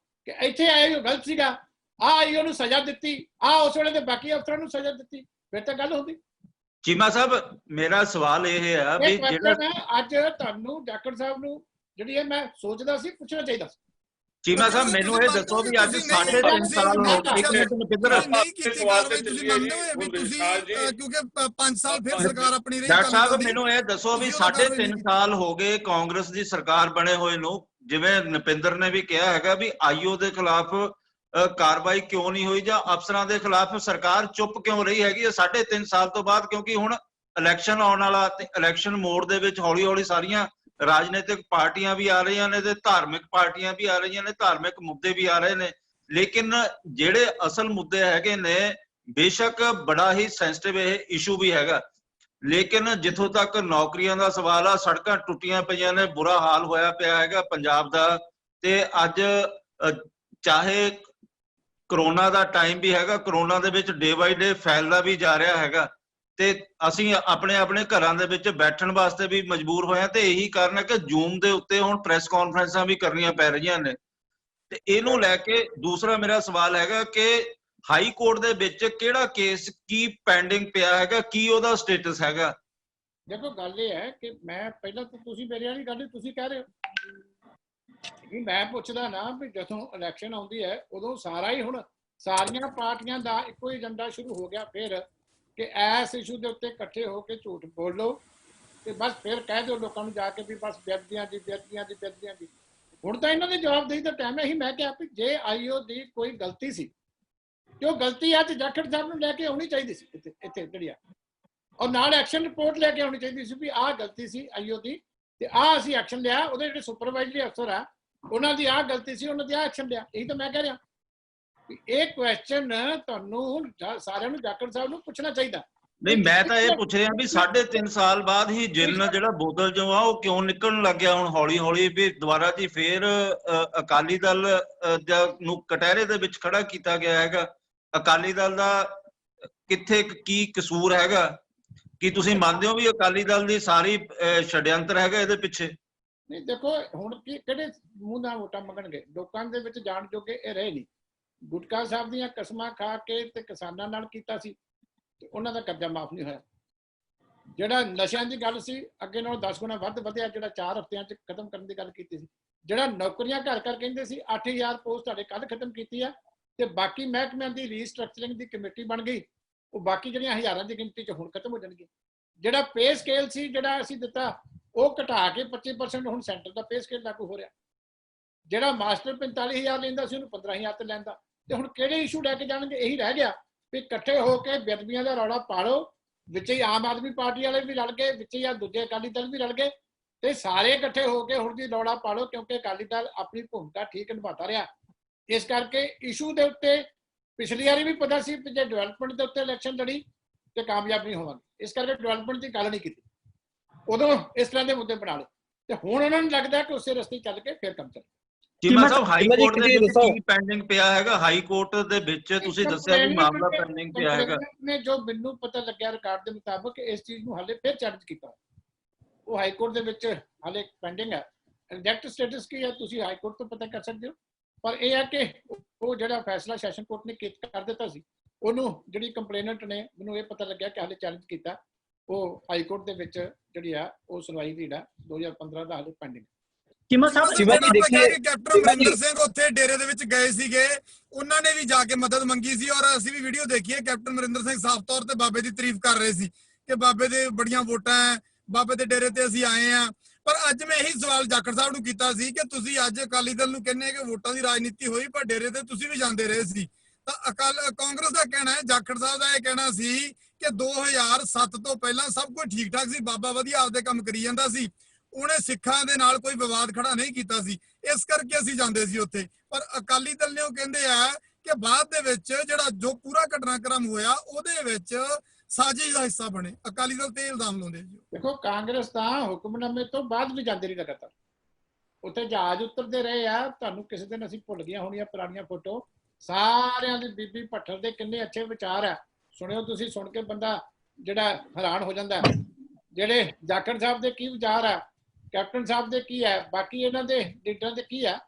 ਕਿ ਇੱਥੇ ਆਏ ਉਹ ਗਲਤ ਸੀਗਾ, ਆਹ ਆਈਓ ਨੂੰ ਸਜ਼ਾ ਦਿੱਤੀ, ਆਹ ਉਸ ਵੇਲੇ ਦੇ ਬਾਕੀ ਅਫਸਰਾਂ ਨੂੰ ਸਜ਼ਾ ਦਿੱਤੀ, ਫਿਰ ਤਾਂ ਗੱਲ ਹੁੰਦੀ। ਚੀਮਾ ਸਾਹਿਬ ਮੇਰਾ ਸਵਾਲ ਇਹ ਹੈ ਵੀ ਜਿਹੜਾ ਅੱਜ ਤੁਹਾਨੂੰ ਜਾਖੜ ਸਾਹਿਬ ਨੂੰ ਜਿਹੜੀ ਹੈ ਮੈਂ ਸੋਚਦਾ ਸੀ ਪੁੱਛਣਾ ਚਾਹੀਦਾ ਸੀ। ਚੀਮਾ ਸਾਹਿਬ ਮੈਨੂੰ ਇਹ ਦੱਸੋ ਵੀ ਅੱਜ 3.5 ਸਾਲ ਹੋ ਗਏ, ਇੱਕ ਮਿੰਟ ਨਪਿੰਦਰ ਕਿਉਂਕਿ 5 ਸਾਲ ਫਿਰ ਸਰਕਾਰ ਆਪਣੀ ਰਹੀ। ਡਾਕਟਰ ਸਾਹਿਬ ਮੈਨੂੰ ਇਹ ਦੱਸੋ ਵੀ 3.5 ਸਾਲ ਹੋ ਗਏ ਕਾਂਗਰਸ ਦੀ ਸਰਕਾਰ ਬਣੇ ਹੋਏ ਨੂੰ, ਜਿਵੇਂ ਨਪਿੰਦਰ ਨੇ ਵੀ ਕਿਹਾ ਹੈਗਾ ਵੀ ਆਈਓ ਦੇ ਖਿਲਾਫ ਕਾਰਵਾਈ ਕਿਉਂ ਨਹੀਂ ਹੋਈ ਜਾਂ ਅਫਸਰਾਂ ਦੇ ਖਿਲਾਫ ਸਰਕਾਰ ਚੁੱਪ ਕਿਉਂ ਰਹੀ ਹੈਗੀ 3.5 ਸਾਲ ਤੋਂ ਬਾਅਦ? ਕਿਉਂਕਿ ਹੁਣ ਇਲੈਕਸ਼ਨ ਆਉਣ ਵਾਲਾ ਤੇ ਇਲੈਕਸ਼ਨ ਮੋਡ ਦੇ ਵਿੱਚ ਹੌਲੀ ਹੌਲੀ ਸਾਰੀਆਂ ਰਾਜਨੀਤਿਕ ਪਾਰਟੀਆਂ ਵੀ ਆ ਰਹੀਆਂ ਨੇ ਤੇ ਧਾਰਮਿਕ ਪਾਰਟੀਆਂ ਵੀ ਆ ਰਹੀਆਂ ਨੇ, ਧਾਰਮਿਕ ਮੁੱਦੇ ਵੀ ਆ ਰਹੇ ਨੇ, ਲੇਕਿਨ ਜਿਹੜੇ ਅਸਲ ਮੁੱਦੇ ਹੈਗੇ ਨੇ, ਬੇਸ਼ੱਕ ਬੜਾ ਹੀ ਸੈਂਸਿਟਿਵ ਇਹ ਇਸ਼ੂ ਵੀ ਹੈਗਾ, ਲੇਕਿਨ ਜਿੱਥੋਂ ਤੱਕ ਨੌਕਰੀਆਂ ਦਾ ਸਵਾਲ ਆ, ਸੜਕਾਂ ਟੁੱਟੀਆਂ ਪਈਆਂ ਨੇ, ਬੁਰਾ ਹਾਲ ਹੋਇਆ ਪਿਆ ਹੈਗਾ ਪੰਜਾਬ ਦਾ। ਤੇ ਅੱਜ ਚਾਹੇ ਕਰੋਨਾ ਦਾ ਟਾਈਮ ਵੀ ਹੈਗਾ, ਕਰੋਨਾ ਦੇ ਵਿੱਚ ਡੇ ਬਾਈ ਡੇ ਫੈਲਦਾ ਵੀ ਜਾ ਰਿਹਾ ਹੈਗਾ, ਤੇ ਅਸੀਂ ਆਪਣੇ ਘਰਾਂ ਦੇ ਵਿੱਚ ਬੈਠਣ ਵਾਸਤੇ ਵੀ ਮਜਬੂਰ ਹੋਏ ਹਾਂ, ਤੇ ਇਹੀ ਕਾਰਨ ਹੈ ਕਿ ਜ਼ੂਮ ਦੇ ਉੱਤੇ ਹੁਣ ਪ੍ਰੈਸ ਕਾਨਫਰੰਸਾਂ ਵੀ ਕਰਨੀਆਂ ਪੈ ਰਹੀਆਂ ਨੇ। ਤੇ ਇਹਨੂੰ ਲੈ ਕੇ ਦੂਸਰਾ ਮੇਰਾ ਸਵਾਲ ਹੈਗਾ ਕਿ ਹਾਈ ਕੋਰਟ ਦੇ ਵਿੱਚ ਕਿਹੜਾ ਕੇਸ ਕੀ ਪੈਂਡਿੰਗ ਪਿਆ ਹੈਗਾ, ਕੀ ਉਹਦਾ ਸਟੇਟਸ ਹੈਗਾ? ਦੇਖੋ ਗੱਲ ਇਹ ਹੈ ਕਿ ਮੈਂ ਪਹਿਲਾਂ ਤਾਂ ਤੁਸੀਂ ਮੇਰੇ ਵਾਲੀ ਗੱਲ ਤੁਸੀਂ ਕਹਿ ਰਹੇ ਹੋ, ਮੈਂ ਪੁੱਛਦਾ ਨਾ ਵੀ ਜਦੋਂ ਇਲੈਕਸ਼ਨ ਆਉਂਦੀ ਹੈ ਉਦੋਂ ਸਾਰਾ ਹੀ ਹੁਣ ਸਾਰੀਆਂ ਪਾਰਟੀਆਂ ਦਾ ਇੱਕੋ ਹੀ ਏਜੰਡਾ ਸ਼ੁਰੂ ਹੋ ਗਿਆ ਫਿਰ ਕਿ ਇਸ ਇਸ਼ੂ ਦੇ ਉੱਤੇ ਇਕੱਠੇ ਹੋ ਕੇ ਝੂਠ ਬੋਲੋ ਤੇ ਬਸ ਫਿਰ ਕਹਿ ਦਿਓ ਲੋਕਾਂ ਨੂੰ ਜਾ ਕੇ ਵੀ ਬਸ ਵਿਅਕਤੀਆਂ ਦੀ। ਹੁਣ ਤਾਂ ਇਹਨਾਂ ਦੇ ਜਵਾਬਦੇਹੀ ਦਾ ਟਾਈਮ ਹੈ ਹੀ। ਮੈਂ ਕਿਹਾ ਵੀ ਜੇ ਆਈਓ ਦੀ ਕੋਈ ਗਲਤੀ ਸੀ ਤੇ ਉਹ ਗਲਤੀ ਅੱਜ ਜਾਖੜ ਸਾਹਿਬ ਨੂੰ ਲੈ ਕੇ ਆਉਣੀ ਚਾਹੀਦੀ ਸੀ ਇੱਥੇ ਜਿਹੜੀ ਆ, ਔਰ ਨਾਲ ਐਕਸ਼ਨ ਰਿਪੋਰਟ ਲੈ ਕੇ ਆਉਣੀ ਚਾਹੀਦੀ ਸੀ ਵੀ ਆਹ ਗਲਤੀ ਸੀ ਆਈਓ ਦੀ ਤੇ ਆਹ ਅਸੀਂ ਐਕਸ਼ਨ ਲਿਆ, ਉਹਦੇ ਜਿਹੜੇ ਸੁਪਰਵਾਈਜ਼ਰੀ ਅਫਸਰ ਆ ਉਹਨਾਂ ਦੀ ਆਹ ਗਲਤੀ ਸੀ, ਉਹਨਾਂ ਦੀ ਆਹ ਐਕਸ਼ਨ ਲਿਆ। ਇਹੀ ਤਾਂ ਮੈਂ ਕਹਿ ਰਿਹਾ ਵੀ ਇਹ ਕੁਐਸਚਨ ਤੁਹਾਨੂੰ ਸਾਰਿਆਂ ਨੂੰ ਜਾਖੜ ਸਾਹਿਬ ਨੂੰ ਪੁੱਛਣਾ ਚਾਹੀਦਾ। ਨਹੀਂ, ਮੈਂ ਤਾਂ ਇਹ ਪੁੱਛ ਰਿਹਾ ਵੀ 3.5 ਸਾਲ ਬਾਅਦ ਹੀ ਜਿੰਨ ਜਿਹੜਾ ਬੋਤਲ ਜੋ ਆ ਉਹ ਕਿਉਂ ਨਿਕਲਣ ਲੱਗ ਗਿਆ ਹੁਣ ਹੌਲੀ ਹੌਲੀ, ਵੀ ਦੁਬਾਰਾ ਜੀ ਫੇਰ ਅਕਾਲੀ ਦਲ ਨੂੰ ਕਟਹਿਰੇ ਦੇ ਵਿੱਚ ਖੜਾ ਕੀਤਾ ਗਿਆ ਹੈਗਾ। ਅਕਾਲੀ ਦਲ ਦਾ ਕਿੱਥੇ ਕੀ ਕਸੂਰ ਹੈਗਾ? ਕੀ ਤੁਸੀਂ ਮੰਨਦੇ ਹੋ ਵੀ ਅਕਾਲੀ ਦਲ ਦੀ ਸਾਰੀ ਛੜਯੰਤਰ ਹੈਗਾ ਇਹਦੇ ਪਿੱਛੇ? ਨਹੀਂ ਦੇਖੋ, ਹੁਣ ਕਿਹੜੇ ਮੂੰਹ ਨਾਲ ਵੋਟਾਂ ਮੰਗਣਗੇ? ਲੋਕਾਂ ਦੇ ਵਿੱਚ ਜਾਣ ਜੋਗੇ ਇਹ ਰਹੇ ਨਹੀਂ। ਗੁਟਕਾ ਸਾਹਿਬ ਦੀਆਂ ਕਸਮਾਂ ਖਾ ਕੇ ਤੇ ਕਿਸਾਨਾਂ ਨਾਲ ਕੀਤਾ ਸੀ ਤੇ ਉਹਨਾਂ ਦਾ ਕਰਜ਼ਾ ਮਾਫ ਨਹੀਂ ਹੋਇਆ। ਜਿਹੜਾ ਨਸ਼ਿਆਂ ਦੀ ਗੱਲ ਸੀ, ਅੱਗੇ ਨਾਲੋਂ 10 ਗੁਣਾ ਵੱਧ ਵਧਿਆ, ਜਿਹੜਾ 4 ਹਫ਼ਤਿਆਂ 'ਚ ਖਤਮ ਕਰਨ ਦੀ ਗੱਲ ਕੀਤੀ ਸੀ। ਜਿਹੜਾ ਨੌਕਰੀਆਂ ਘਰ ਘਰ ਕਹਿੰਦੇ ਸੀ 8000 ਪੋਸਟ ਤੁਹਾਡੇ ਕੱਲ੍ਹ ਖਤਮ ਕੀਤੀ ਆ, ਤੇ ਬਾਕੀ ਮਹਿਕਮਿਆਂ ਦੀ ਰੀਸਟਰਕਚਰਿੰਗ ਦੀ ਕਮੇਟੀ ਬਣ ਗਈ, ਉਹ ਬਾਕੀ ਜਿਹੜੀਆਂ ਹਜ਼ਾਰਾਂ ਦੀ ਗਿਣਤੀ 'ਚ ਹੁਣ ਖਤਮ ਹੋ ਜਾਣਗੀਆਂ। ਜਿਹੜਾ ਪੇ ਸਕੇਲ ਸੀ ਜਿਹੜਾ ਅਸੀਂ ਦਿੱਤਾ, ਉਹ ਘਟਾ ਕੇ 25% ਹੁਣ ਸੈਂਟਰ ਦਾ ਪੇ ਸਕੇਲ ਲਾਗੂ ਹੋ ਰਿਹਾ। ਜਿਹੜਾ ਮਾਸਟਰ 45000 ਲੈਂਦਾ ਸੀ ਉਹਨੂੰ 15000 ਤੇ ਲੈਂਦਾ। ਤੇ ਹੁਣ ਕਿਹੜੇ ਇਸ਼ੂ ਲੈ ਕੇ ਜਾਣਗੇ? ਇਹੀ ਰਹਿ ਗਿਆ ਵੀ ਇਕੱਠੇ ਹੋ ਕੇ ਬੇਅਦਬੀਆਂ ਦਾ ਰੌਲਾ ਪਾੜੋ, ਵਿੱਚ ਹੀ ਆਮ ਆਦਮੀ ਪਾਰਟੀ ਵਾਲੇ ਵੀ ਰਲ ਗਏ, ਵਿੱਚ ਹੀ ਆ ਦੂਜੇ ਅਕਾਲੀ ਦਲ ਵੀ ਰਲ ਗਏ, ਤੇ ਸਾਰੇ ਇਕੱਠੇ ਹੋ ਕੇ ਹੁਣ ਦੀ ਰੌਲਾ ਪਾੜੋ, ਕਿਉਂਕਿ ਅਕਾਲੀ ਦਲ ਆਪਣੀ ਭੂਮਿਕਾ ਠੀਕ ਨਿਭਾਤਾ ਰਿਹਾ। ਇਸ ਕਰਕੇ ਇਸ਼ੂ ਦੇ ਉੱਤੇ ਪਿਛਲੀ ਵਾਰੀ ਵੀ ਪਤਾ ਸੀ ਕਿ ਜੇ ਡਿਵੈਲਪਮੈਂਟ ਦੇ ਉੱਤੇ ਇਲੈਕਸ਼ਨ ਲੜੀ ਤੇ ਕਾਮਯਾਬ ਨਹੀਂ ਹੋਵਾਂਗੇ, ਇਸ ਕਰਕੇ ਡਿਵੈਲਪਮੈਂਟ ਦੀ ਗੱਲ ਨਹੀਂ ਕੀਤੀ। ਉਦੋਂ ਇਸ ਤਰ੍ਹਾਂ ਦੇ ਮੁੱਦੇ ਬਣਾ ਲਏ ਤੇ ਹੁਣ ਉਹਨਾਂ ਨੂੰ ਲੱਗਦਾ ਕਿ ਉਸੇ ਰਸਤੇ ਚੱਲ ਕੇ ਫਿਰ ਕੰਮ ਚੱਲੇ। ਚੀਮਾ ਸਾਹਿਬ, ਹਾਈ ਕੋਰਟ ਦੇ ਵਿੱਚ ਕੀ ਪੈਂਡਿੰਗ ਪਿਆ ਹੈਗਾ? ਹਾਈ ਕੋਰਟ ਦੇ ਵਿੱਚ ਤੁਸੀਂ ਦੱਸਿਆ ਵੀ ਮਾਮਲਾ ਪੈਂਡਿੰਗ ਪਿਆ ਹੈਗਾ। ਨੇ ਜੋ ਮੈਨੂੰ ਪਤਾ ਲੱਗਿਆ ਰਿਕਾਰਡ ਦੇ ਮੁਤਾਬਕ ਇਸ ਚੀਜ਼ ਨੂੰ ਹਾਲੇ ਫਿਰ ਚਾਰਜ ਕੀਤਾ, ਉਹ ਹਾਈ ਕੋਰਟ ਦੇ ਵਿੱਚ ਹਾਲੇ ਪੈਂਡਿੰਗ ਹੈ। ਐਗਜ਼ੈਕਟ ਸਟੇਟਸ ਕੀ ਹੈ ਤੁਸੀਂ ਹਾਈ ਕੋਰਟ ਤੋਂ ਪਤਾ ਕਰ ਸਕਦੇ ਹੋ, ਪਰ ਇਹ ਹੈ ਕਿ ਉਹ ਜਿਹੜਾ ਫੈਸਲਾ ਸੈਸ਼ਨ ਕੋਰਟ ਨੇ ਕਰ ਦਿੱਤਾ ਸੀ, ਉਹਨੂੰ ਜਿਹੜੀ ਕੰਪਲੇਨੈਂਟ ਨੇ, ਮੈਨੂੰ ਇਹ ਪਤਾ ਲੱਗਿਆ ਕਿ ਹਾਲੇ ਚੈਲੰਜ ਕੀਤਾ, ਉਹ ਹਾਈ ਕੋਰਟ ਦੇ ਵਿੱਚ ਜਿਹੜੀ ਆ ਉਹ ਸੁਣਵਾਈ ਦੀ 2015 ਦਾ ਹਾਲੇ ਪੈਂਡਿੰਗ। ਚੀਮਾ ਸਾਹਿਬ ਦੇਖੀਏ ਕਿ ਕੈਪਟਨ ਅਮਰਿੰਦਰ ਸਿੰਘ ਉੱਥੇ ਡੇਰੇ ਦੇ ਵਿੱਚ ਗਏ ਸੀਗੇ, ਉਹਨਾਂ ਨੇ ਵੀ ਜਾ ਕੇ ਮਦਦ ਮੰਗੀ ਸੀ, ਔਰ ਅਸੀਂ ਵੀ ਵੀਡੀਓ ਦੇਖੀ ਹੈ। ਕੈਪਟਨ ਅਮਰਿੰਦਰ ਸਿੰਘ ਸਾਫ਼ ਤੌਰ ਤੇ ਬਾਬੇ ਦੀ ਤਾਰੀਫ ਕਰ ਰਹੇ ਸੀ ਕਿ ਬਾਬੇ ਦੇ ਬੜੀਆਂ ਵੋਟਾਂ ਹੈ, ਬਾਬੇ ਦੇ ਡੇਰੇ ਤੇ ਅਸੀਂ ਆਏ ਆ। ਪਰ ਅੱਜ ਮੈਂ ਇਹੀ ਸਵਾਲ ਜਾਖੜ ਸਾਹਿਬ ਨੂੰ ਕੀਤਾ ਸੀ ਕਿ ਤੁਸੀਂ ਅੱਜ ਅਕਾਲੀ ਦਲ ਨੂੰ ਕਹਿੰਦੇ ਕਿ ਵੋਟਾਂ ਦੀ ਰਾਜਨੀਤੀ ਹੋਈ, ਪਰ ਡੇਰੇ ਤੇ ਤੁਸੀਂ ਵੀ ਜਾਂਦੇ ਰਹੇ ਸੀ। ਤਾਂ ਕਾਂਗਰਸ ਦਾ ਕਹਿਣਾ ਹੈ, ਜਾਖੜ ਸਾਹਿਬ ਦਾ ਇਹ ਕਹਿਣਾ ਸੀ ਕਿ 2007 ਤੋਂ ਪਹਿਲਾਂ ਸਭ ਕੁਝ ਠੀਕ ਠਾਕ ਸੀ, ਬਾਬਾ ਵਧੀਆ ਆਪਦੇ ਕੰਮ ਕਰੀ ਜਾਂਦਾ ਸੀ, ਉਹਨੇ ਸਿੱਖਾਂ ਦੇ ਨਾਲ ਕੋਈ ਵਿਵਾਦ ਖੜਾ ਨਹੀਂ ਕੀਤਾ ਸੀ, ਇਸ ਕਰਕੇ ਅਸੀਂ ਜਾਂਦੇ ਸੀ ਉੱਥੇ। ਪਰ ਅਕਾਲੀ ਦਲ ਨੇ ਉਹ ਕਹਿੰਦੇ ਆ ਕਿ ਬਾਅਦ ਦੇ ਵਿੱਚ ਜਿਹੜਾ ਜੋ ਪੂਰਾ ਘਟਨਾਕ੍ਰਮ ਹੋਇਆ ਉਹਦੇ ਵਿੱਚ ਸਾਜ਼ਿਸ਼ ਦਾ ਹਿੱਸਾ ਬਣੇ। ਅਕਾਲੀ ਦਲ ਤੇ ਇਲਜ਼ਾਮ ਲਾਉਂਦੇ ਜੀ। ਦੇਖੋ, ਕਾਂਗਰਸ ਤਾਂ ਹੁਕਮਨਾਮੇ ਤੋਂ ਬਾਅਦ ਵੀ ਜਾਂਦੇ ਰਹੀ ਲਗਾਤਾਰ, ਉੱਥੇ ਜਹਾਜ਼ ਉਤਰਦੇ ਰਹੇ ਆ। ਤੁਹਾਨੂੰ ਕਿਸੇ ਦਿਨ ਅਸੀਂ ਭੁੱਲ ਗਈਆਂ ਹੋਣੀਆਂ ਪੁਰਾਣੀਆਂ ਫੋਟੋ, ਸਾਰਿਆਂ ਦੀ ਬੀਬੀ ਭੱਠਲ ਦੇ ਕਿੰਨੇ ਅੱਛੇ ਵਿਚਾਰ ਆ, ਸੁਣਿਓ ਤੁਸੀਂ, ਸੁਣ ਕੇ ਬੰਦਾ ਜਿਹੜਾ ਹੈਰਾਨ ਹੋ ਜਾਂਦਾ। ਜਿਹੜੇ ਜਾਖੜ ਸਾਹਿਬ ਦੇ ਕੀ ਵਿਚਾਰ ਆ, ਕੈਪਟਨ ਸਾਹਿਬ ਦੇ ਕੀ ਹੈ, ਬਾਕੀ ਇਹਨਾਂ ਦੇ ਲੀਡਰਾਂ ਦੇ ਕੀ ਆ,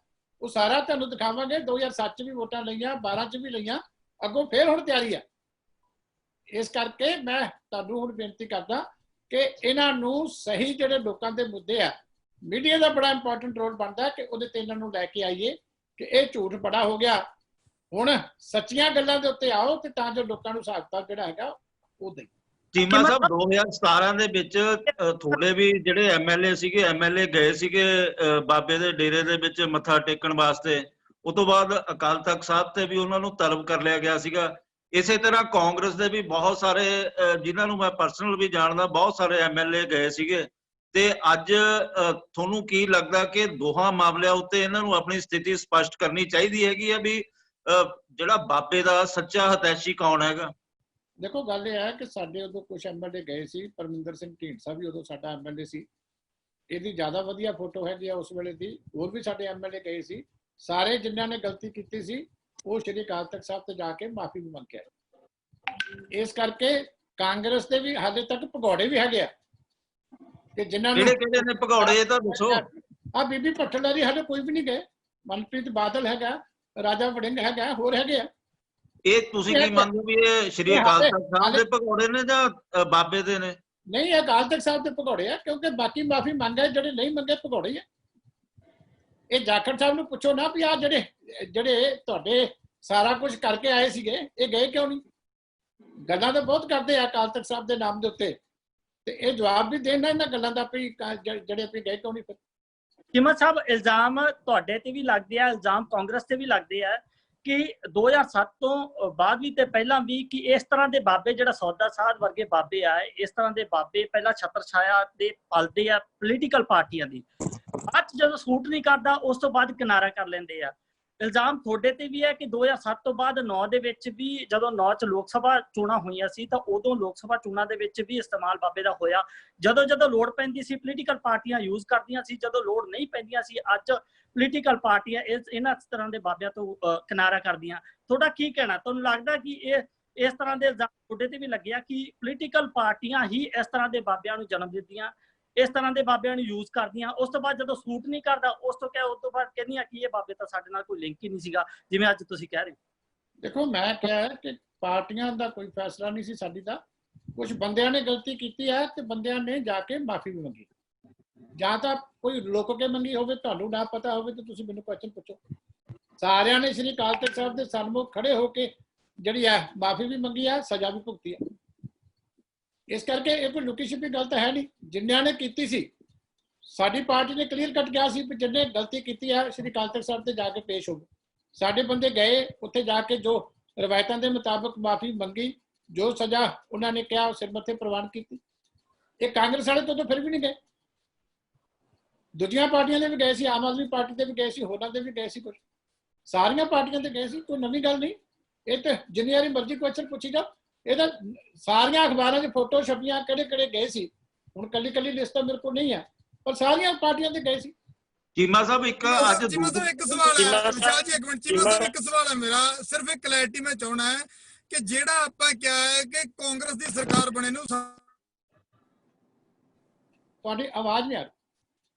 ਉਹ ਸਾਰਾ ਤੁਹਾਨੂੰ ਦਿਖਾਵਾਂਗੇ। 2007 ਚ ਵੀ ਵੋਟਾਂ ਲਈਆਂ, 12 ਚ ਵੀ ਲਈਆਂ, ਅੱਗੋਂ ਫੇਰ ਹੁਣ ਤਿਆਰੀ ਆ। ਇਸ ਕਰਕੇ ਮੈਂ ਤੁਹਾਨੂੰ ਹੁਣ ਬੇਨਤੀ ਕਰਦਾ ਕਿ ਇਹਨਾਂ ਨੂੰ ਸਹੀ ਜਿਹੜੇ ਲੋਕਾਂ ਦੇ ਮੁੱਦੇ ਆ, ਮੀਡੀਆ ਦਾ ਬੜਾ ਇੰਪੋਰਟੈਂਟ ਰੋਲ ਬਣਦਾ ਕਿ ਉਹਦੇ ਤੇ ਇਹਨਾਂ ਨੂੰ ਲੈ ਕੇ ਆਈਏ ਕਿ ਇਹ ਝੂਠ ਬੜਾ ਹੋ ਗਿਆ, ਹੁਣ ਸੱਚੀਆਂ ਗੱਲਾਂ ਦੇ ਉੱਤੇ ਆਓ, ਤੇ ਤਾਂ ਜੋ ਲੋਕਾਂ ਨੂੰ ਹਿਸਾਬ ਜਿਹੜਾ ਹੈਗਾ ਉਹ ਦੇ। ਚੀਮਾ ਸਾਹਿਬ, 2017 ਦੇ ਵਿੱਚ ਥੋੜੇ ਵੀ ਜਿਹੜੇ ਐਮਐਲਏ ਸੀਗੇ, ਐਮਐਲਏ ਗਏ ਸੀਗੇ ਬਾਬੇ ਦੇ ਡੇਰੇ ਦੇ ਵਿੱਚ ਮੱਥਾ ਟੇਕਣ ਵਾਸਤੇ, ਉਸ ਤੋਂ ਬਾਅਦ ਅਕਾਲ ਤਖਤ ਸਾਹਿਬ ਤੇ ਵੀ ਉਹਨਾਂ ਨੂੰ ਤਲਬ ਕਰ ਲਿਆ ਗਿਆ ਸੀਗਾ। ਇਸੇ ਤਰ੍ਹਾਂ ਕਾਂਗਰਸ ਦੇ ਵੀ ਬਹੁਤ ਸਾਰੇ, ਜਿਨ੍ਹਾਂ ਨੂੰ ਮੈਂ ਪਰਸਨਲ ਵੀ ਜਾਣਦਾ, ਬਹੁਤ ਸਾਰੇ ਐਮਐਲਏ ਗਏ ਸੀਗੇ। ਤੇ ਅੱਜ ਤੁਹਾਨੂੰ ਕੀ ਲੱਗਦਾ ਕਿ ਦੋਹਾਂ ਮਾਮਲਿਆਂ ਉੱਤੇ ਇਹਨਾਂ ਨੂੰ ਆਪਣੀ ਸਥਿਤੀ ਸਪਸ਼ਟ ਕਰਨੀ ਚਾਹੀਦੀ ਹੈਗੀ ਆ ਵੀ ਜਿਹੜਾ ਬਾਬੇ ਦਾ ਸੱਚਾ ਹਿਤੈਸ਼ੀ ਕੌਣ ਹੈਗਾ? ਦੇਖੋ, ਗੱਲ ਇਹ ਹੈ ਕਿ ਸਾਡੇ ਉਦੋਂ ਕੁਝ ਐਮਐਲਏ ਗਏ ਸੀ, ਪਰਮਿੰਦਰ ਸਿੰਘ ਢੀਂਡਸਾ ਵੀ ਉਦੋਂ ਸਾਡਾ ਐਮਐਲਏ ਸੀ, ਇਹਦੀ ਜ਼ਿਆਦਾ ਵਧੀਆ ਫੋਟੋ ਹੈਗੀ ਆ ਉਸ ਵੇਲੇ ਦੀ। ਹੋਰ ਵੀ ਸਾਡੇ ਐਮਐਲਏ ਗਏ ਸੀ, ਸਾਰੇ ਜਿਨ੍ਹਾਂ ਨੇ ਗਲਤੀ ਕੀਤੀ ਸੀ ਉਹ ਸ਼੍ਰੀ ਅਕਾਲ ਤਖਤ ਸਾਹਿਬ ਤੇ ਜਾ ਕੇ ਮਾਫੀ ਵੀ ਮੰਗ ਕੇ ਆਏ। ਇਸ ਕਰਕੇ ਕਾਂਗਰਸ ਦੇ ਵੀ ਹਾਲੇ ਤੱਕ ਭਗੌੜੇ ਵੀ ਹੈਗੇ ਆ ਕਿ ਜਿਨ੍ਹਾਂ ਨੂੰ ਕਿਹੜੇ ਨੇ ਭਗੌੜੇ, ਇਹ ਤਾਂ ਦੱਸੋ। ਆ ਬੀਬੀ ਭੱਠਲ ਵਾਲੀ ਹਾਲੇ ਕੋਈ ਵੀ ਨਹੀਂ ਗਏ, ਮਨਪ੍ਰੀਤ ਬਾਦਲ ਹੈਗਾ, ਰਾਜਾ ਵੜਿੰਗ ਹੈਗਾ, ਹੋਰ ਹੈਗੇ ਆ। ਇਹ ਤੁਸੀਂ ਕੀ ਮੰਨਦੇ ਵੀ ਇਹ ਸ਼੍ਰੀ ਅਕਾਲ ਤਖਤ ਸਾਹਿਬ ਦੇ ਭਗੌੜੇ ਨੇ ਜਾਂ ਬਾਬੇ ਦੇ ਨੇ? ਨਹੀਂ, ਇਹ ਅਕਾਲ ਤਖਤ ਸਾਹਿਬ ਦੇ ਭਗੌੜੇ ਆ, ਕਿਉਂਕਿ ਬਾਕੀ ਮਾਫੀ ਮੰਗੇ, ਜਿਹੜੇ ਨਹੀਂ ਮੰਗੇ ਭਗੌੜੇ ਆ। ਇਹ ਜਾਖੜ ਸਾਹਿਬ ਨੂੰ ਪੁੱਛੋ ਨਾ ਵੀ ਆ ਜਿਹੜੇ ਤੁਹਾਡੇ ਸਾਰਾ ਕੁਝ ਕਰਕੇ ਆਏ ਸੀਗੇ, ਇਹ ਗਏ ਕਿਉਂ ਨਹੀਂ? ਗੱਲਾਂ ਤਾਂ ਬਹੁਤ ਕਰਦੇ ਆ ਅਕਾਲ ਤਖਤ ਸਾਹਿਬ ਦੇ ਨਾਮ ਦੇ ਉੱਤੇ, ਤੇ ਇਹ ਜਵਾਬ ਵੀ ਦੇਣਾ ਇਹਨਾਂ ਗੱਲਾਂ ਦਾ ਵੀ ਜਿਹੜੇ ਵੀ ਗਏ ਕਿਉਂ ਨਹੀਂ। ਫਿਰ ਚੀਮਾ ਸਾਹਿਬ, ਇਲਜ਼ਾਮ ਤੁਹਾਡੇ ਤੇ ਵੀ ਲੱਗਦੇ ਆ, ਇਲਜ਼ਾਮ ਕਾਂਗਰਸ ਤੇ ਵੀ ਲੱਗਦੇ ਆ ਕਿ 2007 ਤੋਂ ਬਾਅਦ ਵੀ ਤੇ ਪਹਿਲਾਂ ਵੀ ਕਿ ਇਸ ਤਰ੍ਹਾਂ ਦੇ ਬਾਬੇ, ਜਿਹੜਾ ਸੌਦਾ ਸਾਧ ਵਰਗੇ ਬਾਬੇ ਆ, ਇਸ ਤਰ੍ਹਾਂ ਦੇ ਬਾਬੇ ਪਹਿਲਾਂ ਛਤਰ ਛਾਇਆ ਦੇ ਪਲਦੇ ਆ ਪੋਲੀਟੀਕਲ ਪਾਰਟੀਆਂ ਦੀ, ਬਾਅਦ ਜਦੋਂ ਸੂਟ ਨਹੀਂ ਕਰਦਾ ਉਸ ਤੋਂ ਬਾਅਦ ਕਿਨਾਰਾ ਕਰ ਲੈਂਦੇ ਆ। ਇਲਜ਼ਾਮ ਤੁਹਾਡੇ ਤੇ ਵੀ ਹੈ ਕਿ 2007 ਤੋਂ ਬਾਅਦ 9 ਦੇ ਵਿੱਚ ਵੀ, ਜਦੋਂ 9 ਚ ਲੋਕ ਸਭਾ ਚੋਣਾਂ ਹੋਈਆਂ ਸੀ ਤਾਂ ਉਦੋਂ ਲੋਕ ਸਭਾ ਚੋਣਾਂ ਦੇ ਵਿੱਚ ਵੀ ਇਸਤੇਮਾਲ ਬਾਬੇ ਦਾ ਹੋਇਆ। ਜਦੋਂ ਲੋੜ ਪੈਂਦੀ ਸੀ ਪੋਲੀਟੀਕਲ ਪਾਰਟੀਆਂ ਯੂਜ਼ ਕਰਦੀਆਂ ਸੀ, ਜਦੋਂ ਲੋੜ ਨਹੀਂ ਪੈਂਦੀਆਂ ਸੀ ਅੱਜ ਪੋਲੀਟੀਕਲ ਪਾਰਟੀਆਂ ਇਹਨਾਂ ਤਰ੍ਹਾਂ ਦੇ ਬਾਬਿਆਂ ਤੋਂ ਕਿਨਾਰਾ ਕਰਦੀਆਂ। ਤੁਹਾਡਾ ਕੀ ਕਹਿਣਾ? ਤੁਹਾਨੂੰ ਲੱਗਦਾ ਕਿ ਇਸ ਤਰ੍ਹਾਂ ਦੇ ਇਲਜ਼ਾਮ ਤੁਹਾਡੇ ਤੇ ਵੀ ਲੱਗਿਆ ਕਿ ਪੋਲੀਟੀਕਲ ਪਾਰਟੀਆਂ ਹੀ ਇਸ ਤਰ੍ਹਾਂ ਦੇ ਬਾਬਿਆਂ ਨੂੰ ਜਨਮ ਦਿੰਦੀਆਂ, ਇਸ ਤਰ੍ਹਾਂ ਦੇ ਬਾਬਿਆਂ ਨੂੰ ਯੂਜ਼ ਕਰਦੀਆਂ, ਉਸ ਤੋਂ ਬਾਅਦ ਜਦੋਂ ਸੂਟ ਨਹੀਂ ਕਰਦਾ ਉਸ ਤੋਂ ਬਾਅਦ ਕਹਿੰਦੀਆਂ ਕਿ ਇਹ ਬਾਬੇ ਤਾਂ ਸਾਡੇ ਨਾਲ ਕੋਈ ਲਿੰਕ ਹੀ ਨਹੀਂ ਸੀਗਾ, ਜਿਵੇਂ ਅੱਜ ਤੁਸੀਂ ਕਹਿ ਰਹੇ ਹੋ? ਦੇਖੋ, ਮੈਂ ਕਿਹਾ ਕਿ ਪਾਰਟੀਆਂ ਦਾ ਕੋਈ ਫੈਸਲਾ ਨਹੀਂ ਸੀ ਸਾਡੀ ਦਾ। ਕੁਝ ਬੰਦਿਆਂ ਨੇ ਗਲਤੀ ਕੀਤੀ ਹੈ ਤੇ ਬੰਦਿਆਂ ਨੇ ਜਾ ਕੇ ਮਾਫੀ ਵੀ ਮੰਗੀ, ਜਾਂ ਤਾਂ ਕੋਈ ਲੁਕ ਕੇ ਮੰਗੀ ਹੋਵੇ, ਤੁਹਾਨੂੰ ਨਾ ਪਤਾ ਹੋਵੇ ਤਾਂ ਤੁਸੀਂ ਮੈਨੂੰ ਕੁਐਸਚਨ ਪੁੱਛੋ। ਸਾਰਿਆਂ ਨੇ ਸ੍ਰੀ ਅਕਾਲ ਤਖਤ ਸਾਹਿਬ ਦੇ ਸਨਮੁਖ ਖੜੇ ਹੋ ਕੇ ਜਿਹੜੀ ਹੈ ਮਾਫੀ ਵੀ ਮੰਗੀ ਹੈ, ਸਜ਼ਾ ਵੀ ਭੁਗਤੀ ਹੈ। ਇਸ ਕਰਕੇ ਇਹ ਕੋਈ ਲੁਕੀ ਛਿਪੀ ਗੱਲ ਤਾਂ ਹੈ ਨਹੀਂ। ਜਿੰਨਿਆਂ ਨੇ ਕੀਤੀ ਸੀ, ਸਾਡੀ ਪਾਰਟੀ ਨੇ ਕਲੀਅਰ ਕੱਟ ਕਿਹਾ ਸੀ ਕਿ ਜਿੰਨੇ ਗਲਤੀ ਕੀਤੀ ਹੈ ਸ੍ਰੀ ਅਕਾਲ ਤਖਤ ਸਾਹਿਬ ਤੇ ਜਾ ਕੇ ਪੇਸ਼ ਹੋਵੇ। ਸਾਡੇ ਬੰਦੇ ਗਏ ਉੱਥੇ ਜਾ ਕੇ ਜੋ ਰਵਾਇਤਾਂ ਦੇ ਮੁਤਾਬਕ ਮਾਫੀ ਮੰਗੀ, ਜੋ ਸਜ਼ਾ ਉਹਨਾਂ ਨੇ ਕਿਹਾ ਸਿਰ ਮੱਥੇ ਪ੍ਰਵਾਨ ਕੀਤੀ। ਇਹ ਕਾਂਗਰਸ ਵਾਲੇ ਤੋਂ ਫਿਰ ਵੀ ਨਹੀਂ ਗਏ, ਦੂਜੀਆਂ ਪਾਰਟੀਆਂ ਦੇ ਵੀ ਗਏ ਸੀ, ਆਮ ਆਦਮੀ ਪਾਰਟੀ ਦੇ ਵੀ ਗਏ ਸੀ, ਹੋਰਾਂ ਦੇ ਵੀ ਗਏ ਸੀ, ਕੁਝ ਸਾਰੀਆਂ ਪਾਰਟੀਆਂ ਤੇ ਗਏ ਸੀ। ਕੋਈ ਨਵੀਂ ਗੱਲ ਨਹੀਂ। ਇਹ ਤੇ ਜਿੰਨੀ ਵਾਰੀ ਮਰਜ਼ੀ ਕੁਐਸਚਨ ਪੁੱਛੀ ਜਾ, ਇਹ ਤਾਂ ਸਾਰੀਆਂ ਅਖਬਾਰਾਂ 'ਚ ਫੋਟੋ ਛਪੀਆਂ ਕਿਹੜੇ ਕਿਹੜੇ ਗਏ ਸੀ। ਹੁਣ ਕੱਲੀ ਕੱਲੀ ਲਿਸਟ ਤਾਂ ਮੇਰੇ ਕੋਲ ਨਹੀਂ ਹੈ, ਪਰ ਸਾਰੀਆਂ ਪਾਰਟੀਆਂ ਤੇ ਗਏ ਸੀ। ਚੀਮਾ ਸਾਹਿਬ ਇੱਕ ਅੱਜ ਚੀਮਾ ਸਾਹਿਬ ਇੱਕ ਸਵਾਲ ਹੈ, ਵਿਸ਼ਾਲ ਜੀ ਇੱਕ ਮਿੰਟ, ਚੀਮਾ ਸਾਹਿਬ ਇੱਕ ਸਵਾਲ ਹੈ ਮੇਰਾ, ਸਿਰਫ ਇੱਕ ਕਲੈਰਿਟੀ ਮੈਂ ਚਾਹਣਾ ਹੈ ਕਿ ਜਿਹੜਾ ਆਪਾਂ ਕਿਹਾ ਹੈ ਕਿ ਕਾਂਗਰਸ ਦੀ ਸਰਕਾਰ ਬਣੇ ਨੂੰ ਤੁਹਾਡੀ ਆਵਾਜ਼ ਨਹੀਂ ਆ ਰਹੀ।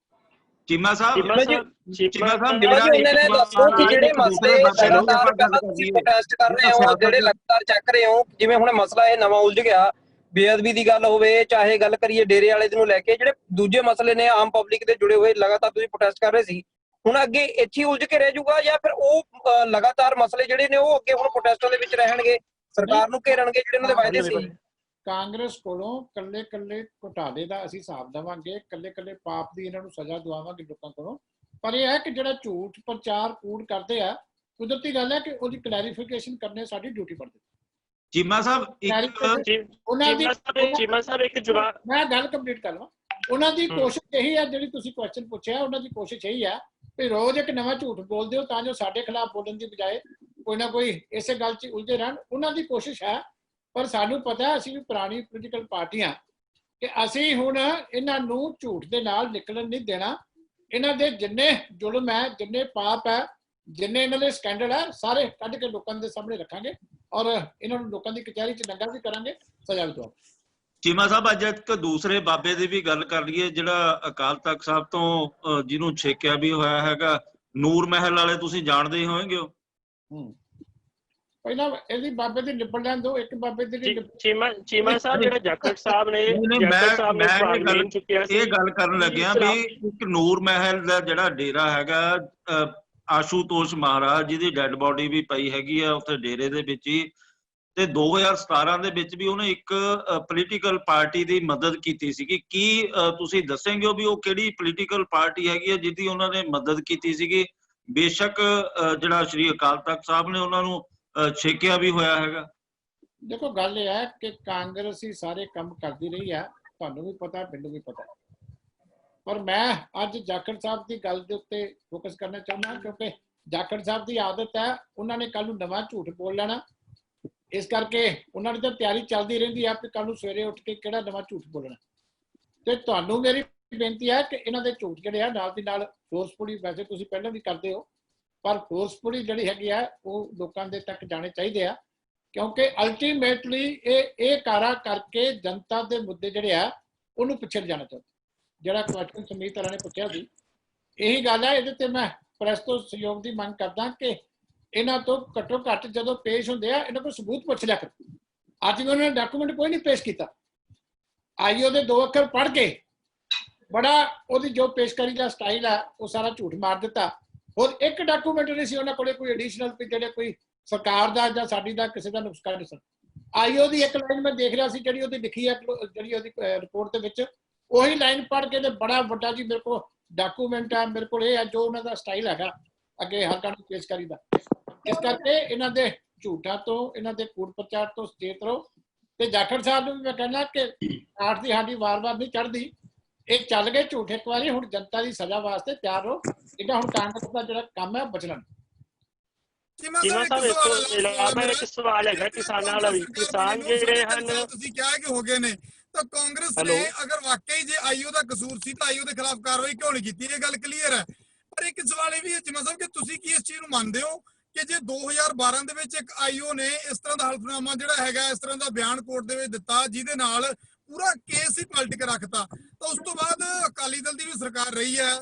ਚੀਮਾ ਸਾਹਿਬ ਉਹਨਾਂ ਨੇ ਦੱਸੋ ਕਿ ਜਿਹੜੇ ਮਸਲੇ ਤੁਸੀਂ ਪ੍ਰੋਟੈਸਟ ਕਰ ਰਹੇ ਹੋ, ਜਿਹੜੇ ਲਗਾਤਾਰ ਚੱਕ ਰਹੇ ਹੋ, ਜਿਵੇਂ ਹੁਣ ਮਸਲਾ ਇਹ ਨਵਾਂ ਉਲਝ ਗਿਆ, ਬੇਅਦਬੀ ਦੀ ਗੱਲ ਹੋਵੇ, ਚਾਹੇ ਗੱਲ ਕਰੀਏ ਡੇਰੇ ਵਾਲੇ ਨੂੰ ਲੈ ਕੇ, ਜਿਹੜੇ ਦੂਜੇ ਮਸਲੇ ਨੇ ਆਮ ਪਬਲਿਕ ਦੇ ਜੁੜੇ ਹੋਏ, ਲਗਾਤਾਰ ਤੁਸੀਂ ਪ੍ਰੋਟੈਸਟ ਕਰ ਰਹੇ ਸੀ, ਹੁਣ ਅੱਗੇ ਇੱਥੇ ਉਲਝ ਕੇ ਰਹਿ ਜਾਊਗਾ ਜਾਂ ਫਿਰ ਉਹ ਲਗਾਤਾਰ ਮਸਲੇ ਜਿਹੜੇ ਨੇ ਉਹ ਅੱਗੇ ਹੁਣ ਪ੍ਰੋਟੈਸਟਾਂ ਦੇ ਵਿੱਚ ਰਹਿਣਗੇ, ਸਰਕਾਰ ਨੂੰ ਘੇਰਣਗੇ, ਜਿਹੜੇ ਉਹਨਾਂ ਦੇ ਵਾਅਦੇ ਸੀ? ਕਾਂਗਰਸ ਕੋਲੋਂ ਕੱਲੇ ਕੱਲੇ ਘੁਟਾਲੇ ਦਾ ਅਸੀਂ ਹਿਸਾਬ ਦੇਵਾਂਗੇ, ਕੱਲੇ ਕੱਲੇ ਪਾਪ ਦੀ ਇਹਨਾਂ ਨੂੰ ਸਜ਼ਾ ਦਵਾਵਾਂਗੇ ਲੋਕਾਂ ਕੋਲੋਂ। ਪਰ ਇਹ ਹੈ ਕਿ ਜਿਹੜਾ ਝੂਠ ਪ੍ਰਚਾਰ ਕੂੜ ਕਰਦੇ ਆ, ਕੁਦਰਤੀ ਗੱਲ ਹੈ ਕਿ ਉਹਦੀ ਕਲੈਰੀਫਿਕੇਸ਼ਨ ਕਰਨੇ ਸਾਡੀ ਡਿਊਟੀ ਬਣਦੀ। ਚੀਮਾ ਸਾਹਿਬ ਉਹਨਾਂ ਦੀ ਚੀਮਾ ਸਾਹਿਬ ਇੱਕ ਜਵਾਬ, ਮੈਂ ਗੱਲ ਕੰਪਲੀਟ ਕਰ ਲਵਾਂ। ਉਹਨਾਂ ਦੀ ਕੋਸ਼ਿਸ਼ ਇਹੀ ਹੈ, ਜਿਹੜੀ ਤੁਸੀਂ ਕੁਐਸਚਨ ਪੁੱਛਿਆ, ਉਹਨਾਂ ਦੀ ਕੋਸ਼ਿਸ਼ ਇਹੀ ਹੈ ਵੀ ਰੋਜ਼ ਇੱਕ ਨਵਾਂ ਝੂਠ ਬੋਲਦੇ ਹੋ ਤਾਂ ਜੋ ਸਾਡੇ ਖਿਲਾਫ ਬੋਲਣ ਦੀ ਬਜਾਏ ਕੋਈ ਨਾ ਕੋਈ ਇਸੇ ਗੱਲ 'ਚ ਉਲਝੇ ਰਹਿਣ। ਉਹਨਾਂ ਦੀ ਕੋਸ਼ਿਸ਼ ਹੈ, ਪਰ ਸਾਨੂੰ ਪਤਾ ਅਸੀਂ ਵੀ ਪੁਰਾਣੀ ਪੋਲੀਟੀਕਲ ਪਾਰਟੀਆਂ ਕਿ ਅਸੀਂ ਹੁਣ ਇਹਨਾਂ ਨੂੰ ਝੂਠ ਦੇ ਨਾਲ ਨਿਕਲਣ ਨਹੀਂ ਦੇਣਾ। ਇਹਨਾਂ ਦੇ ਜਿੰਨੇ ਜ਼ੁਲਮ ਹੈ, ਜਿੰਨੇ ਪਾਪ ਹੈ, ਜਿੰਨੇ ਇਹਨਾਂ ਦੇ ਸਕੈਂਡਲ ਹੈ, ਸਾਰੇ ਕੱਢ ਕੇ ਲੋਕਾਂ ਦੇ ਸਾਹਮਣੇ ਰੱਖਾਂਗੇ ਔਰ ਇਹਨਾਂ ਨੂੰ ਲੋਕਾਂ ਦੀ ਕਚਹਿਰੀ 'ਚ ਨੰਗਾ ਵੀ ਕਰਾਂਗੇ, ਸਜ਼ਾ ਵੀ ਦਵਾਂਗੇ। ਚੀਮਾ ਸਾਹਿਬ ਅੱਜ ਇੱਕ ਦੂਸਰੇ ਬਾਬੇ ਦੀ ਵੀ ਗੱਲ ਕਰ ਲਈਏ, ਜਿਹੜਾ ਅਕਾਲ ਤਖਤ ਸਾਹਿਬ ਤੋਂ ਜਿਹਨੂੰ ਛੇਕਿਆ ਵੀ ਹੋਇਆ ਹੈਗਾ, ਨੂਰ ਮਹਿਲ ਵਾਲੇ, ਤੁਸੀਂ ਜਾਣਦੇ ਹੀ ਹੋਵੋਗੇ ਹੋ। ਪਹਿਲਾਂ ਇਹਦੀ ਬਾਬੇ ਦੀ ਨਿਬੜ ਲੈਣ ਦਿਓ, ਇੱਕ ਬਾਬੇ ਦੀ ਚੀਮਾ ਸਾਹਿਬ ਜਿਹੜਾ ਜਾਖੜ ਸਾਹਿਬ ਨੇ ਇਹ ਗੱਲ ਕਰਨ ਲੱਗਿਆ ਵੀ ਇੱਕ ਨੂਰ ਮਹਿਲ ਦਾ ਜਿਹੜਾ ਡੇਰਾ ਹੈਗਾ, ਆਸ਼ੂਤੋਸ਼ ਮਹਾਰਾਜ ਜਿਹਦੀ ਡੈੱਡ ਬੋਡੀ ਵੀ ਪਈ ਹੈਗੀ ਆ ਉੱਥੇ ਡੇਰੇ ਦੇ ਵਿੱਚ ਹੀ, ਤੇ 2017 ਦੇ ਵਿੱਚ ਵੀ ਉਹਨੇ ਇੱਕ ਪੋਲੀਟੀਕਲ ਪਾਰਟੀ ਦੀ ਮਦਦ ਕੀਤੀ ਸੀਗੀ। ਕੀ ਤੁਸੀਂ ਦੱਸੋਗੇ ਵੀ ਉਹ ਕਿਹੜੀ ਪੋਲੀਟੀਕਲ ਪਾਰਟੀ ਹੈਗੀ ਹੈ ਜਿਹਦੀ ਉਹਨਾਂ ਨੇ ਮਦਦ ਕੀਤੀ ਸੀਗੀ? ਬੇਸ਼ੱਕ ਜਿਹੜਾ ਸ਼੍ਰੀ ਅਕਾਲ ਤਖਤ ਸਾਹਿਬ ਨੇ ਉਹਨਾਂ ਨੂੰ ਛੇਕਿਆ ਵੀ ਹੋਇਆ ਹੈਗਾ। ਦੇਖੋ, ਗੱਲ ਇਹ ਹੈ ਕਿ ਕਾਂਗਰਸ ਹੀ ਸਾਰੇ ਕੰਮ ਕਰਦੀ ਰਹੀ ਹੈ, ਤੁਹਾਨੂੰ ਵੀ ਪਤਾ, ਮੈਨੂੰ ਵੀ ਪਤਾ, ਪਰ ਮੈਂ ਅੱਜ ਜਾਖੜ ਸਾਹਿਬ ਦੀ ਗੱਲ ਦੇ ਉੱਤੇ ਫੋਕਸ ਕਰਨਾ ਚਾਹੁੰਦਾ, ਕਿਉਂਕਿ ਜਾਖੜ ਸਾਹਿਬ ਦੀ ਆਦਤ ਹੈ ਉਹਨਾਂ ਨੇ ਕੱਲ ਨੂੰ ਨਵਾਂ ਝੂਠ ਬੋਲ ਲੈਣਾ। ਇਸ ਕਰਕੇ ਉਹਨਾਂ ਦੀ ਤਾਂ ਤਿਆਰੀ ਚੱਲਦੀ ਰਹਿੰਦੀ ਹੈ ਕਿ ਕੱਲ ਨੂੰ ਸਵੇਰੇ ਉੱਠ ਕੇ ਕਿਹੜਾ ਨਵਾਂ ਝੂਠ ਬੋਲਣਾ। ਤੇ ਤੁਹਾਨੂੰ ਮੇਰੀ ਬੇਨਤੀ ਹੈ ਕਿ ਇਹਨਾਂ ਦੇ ਝੂਠ ਜਿਹੜੇ ਆ ਨਾਲ ਦੀ ਨਾਲ ਫੋਰਸਫੁਲੀ, ਵੈਸੇ ਤੁਸੀਂ ਪਹਿਲਾਂ ਵੀ ਕਰਦੇ ਹੋ, ਪਰ ਫੋਰਸਫੁਲੀ ਜਿਹੜੀ ਹੈਗੀ ਆ ਉਹ ਲੋਕਾਂ ਦੇ ਤੱਕ ਜਾਣੇ ਚਾਹੀਦੇ ਆ, ਕਿਉਂਕਿ ਅਲਟੀਮੇਟਲੀ ਇਹ ਕਾਰਾ ਕਰਕੇ ਜਨਤਾ ਦੇ ਮੁੱਦੇ ਜਿਹੜੇ ਆ ਉਹਨੂੰ ਪਿੱਛੇ ਜਾਣਾ ਚਾਹੁੰਦਾ। ਜਿਹੜਾ ਕੁਐਸਚਨ ਸਮੀਤ ਨੇ ਪੁੱਛਿਆ ਸੀ, ਇਹੀ ਗੱਲ ਹੈ। ਇਹਦੇ ਤੇ ਮੈਂ ਪ੍ਰੈਸ ਤੋਂ ਸਹਿਯੋਗ ਦੀ ਮੰਗ ਕਰਦਾ ਕਿ ਇਹਨਾਂ ਤੋਂ ਘੱਟੋ ਘੱਟ ਜਦੋਂ ਪੇਸ਼ ਹੁੰਦੇ ਆ ਇਹਨਾਂ ਕੋਲ ਸਬੂਤ ਪੁੱਛ ਲਿਆ ਕਰੋ। ਅੱਜ ਵੀ ਉਹਨਾਂ ਨੇ ਡਾਕੂਮੈਂਟ ਕੋਈ ਨਹੀਂ ਪੇਸ਼ ਕੀਤਾ, ਆਈਓ ਦੇ 2 ਅੱਖਰ ਪੜ੍ਹ ਕੇ ਬੜਾ ਉਹਦੀ ਜੋ ਪੇਸ਼ਕਾਰੀ ਦਾ ਸਟਾਈਲ ਹੈ ਉਹ ਸਾਰਾ ਝੂਠ ਮਾਰ ਦਿੱਤਾ। ਹੋਰ ਇੱਕ ਡਾਕੂਮੈਂਟ ਨਹੀਂ ਸੀ ਉਹਨਾਂ ਕੋਲੇ ਕੋਈ ਐਡੀਸ਼ਨਲ, ਜਿਹੜੇ ਕੋਈ ਸਰਕਾਰ ਦਾ ਜਾਂ ਸਾਡੀ ਦਾ ਕਿਸੇ ਦਾ ਨੁਕਸਾ ਨਹੀਂ ਸੀ। ਆਈਓ ਦੀ ਇੱਕ ਲਾਈਨ ਮੈਂ ਦੇਖ ਰਿਹਾ ਸੀ ਜਿਹੜੀ ਉਹਦੀ ਲਿਖੀ ਹੈ, ਜਿਹੜੀ ਉਹਦੀ ਰਿਪੋਰਟ ਦੇ ਵਿੱਚ, ਉਹੀ ਲਾਈਨ ਪੜ੍ਹ ਕੇ ਤੇ ਬੜਾ ਵੱਡਾ ਜੀ ਮੇਰੇ ਕੋਲ ਡਾਕੂਮੈਂਟ ਆ, ਮੇਰੇ ਕੋਲ ਇਹ ਹੈ ਜੋ ਉਹਨਾਂ ਦਾ ਸਟਾਈਲ ਹੈਗਾ ਅੱਗੇ ਹਰ ਕਾਨੂੰਨ ਪੇਸ਼ਕਾਰੀ ਦਾ। ਇਸ ਕਰਕੇ ਇਹਨਾਂ ਦੇ ਝੂਠਾਂ ਤੋਂ, ਇਹਨਾਂ ਦੇ ਕੂੜ ਪ੍ਰਚਾਰ ਤੋਂ ਸੁਚੇਤ ਰਹੋ। ਤੇ ਜਾਖੜ ਸਾਹਿਬ ਨੂੰ ਵੀ ਮੈਂ ਕਹਿੰਦਾ ਕਿ ਆਠ ਦੀ ਸਾਡੀ ਵਾਰ-ਵਾਰ ਨਹੀਂ ਚੜ੍ਹਦੀ, ਇਹ ਚੱਲ ਗਏ ਝੂਠ ਇੱਕ ਵਾਰੀ, ਹੁਣ ਜਨਤਾ ਦੀ ਸਜ਼ਾ ਵਾਸਤੇ ਤਿਆਰ ਰਹੋ। ਇਹਦਾ ਹੁਣ ਕਾਂਗਰਸ ਦਾ ਜਿਹੜਾ ਕੰਮ ਹੈ ਬਚਣਾ। ਚੀਮਾ ਸਾਹਿਬ ਇੱਕ ਸਵਾਲ ਹੈਗਾ ਕਿਸਾਨਾਂ ਵਾਲਾ ਵੀ, ਕਿਸਾਨ ਜਿਹੜੇ ਹਨ, ਤੁਸੀਂ ਕਿਹਾ ਕਿ ਹੋ ਗਏ ਨੇ, ਤਾਂ ਕਾਂਗਰਸ ਨੇ ਅਗਰ ਵਾਕਈ ਜੇ ਆਈਓ ਦਾ ਕਸੂਰ ਸੀ ਤਾਂ ਆਈਓ ਦੇ ਖਿਲਾਫ ਕਾਰਵਾਈ ਕਿਉਂ ਨਹੀਂ ਕੀਤੀ? ਇਹ ਗੱਲ ਕਲੀਅਰ ਹੈ। ਪਰ ਇੱਕ ਸਵਾਲ ਇਹ ਵੀ ਹੈ ਚੀਮਾ ਸਾਹਿਬ ਕਿ ਤੁਸੀਂ ਕੀ ਇਸ ਚੀਜ਼ ਨੂੰ ਮੰਨਦੇ ਹੋ ਕਿ ਜੇ 2012 ਦੇ ਵਿੱਚ ਇੱਕ ਆਈਓ ਨੇ ਇਸ ਤਰ੍ਹਾਂ ਦਾ ਹਲਫਨਾਮਾ ਜਿਹੜਾ ਹੈਗਾ ਇਸ ਤਰ੍ਹਾਂ ਦਾ ਬਿਆਨ ਕੋਰਟ ਦੇ ਵਿੱਚ ਦਿੱਤਾ ਜਿਹਦੇ ਨਾਲ ਪੂਰਾ ਕੇਸ ਹੀ ਪਲਟ ਕੇ ਰੱਖਤਾ, ਤਾਂ ਉਸ ਤੋਂ ਬਾਅਦ ਅਕਾਲੀ ਦਲ ਦੀ ਵੀ ਸਰਕਾਰ ਰਹੀ ਹੈ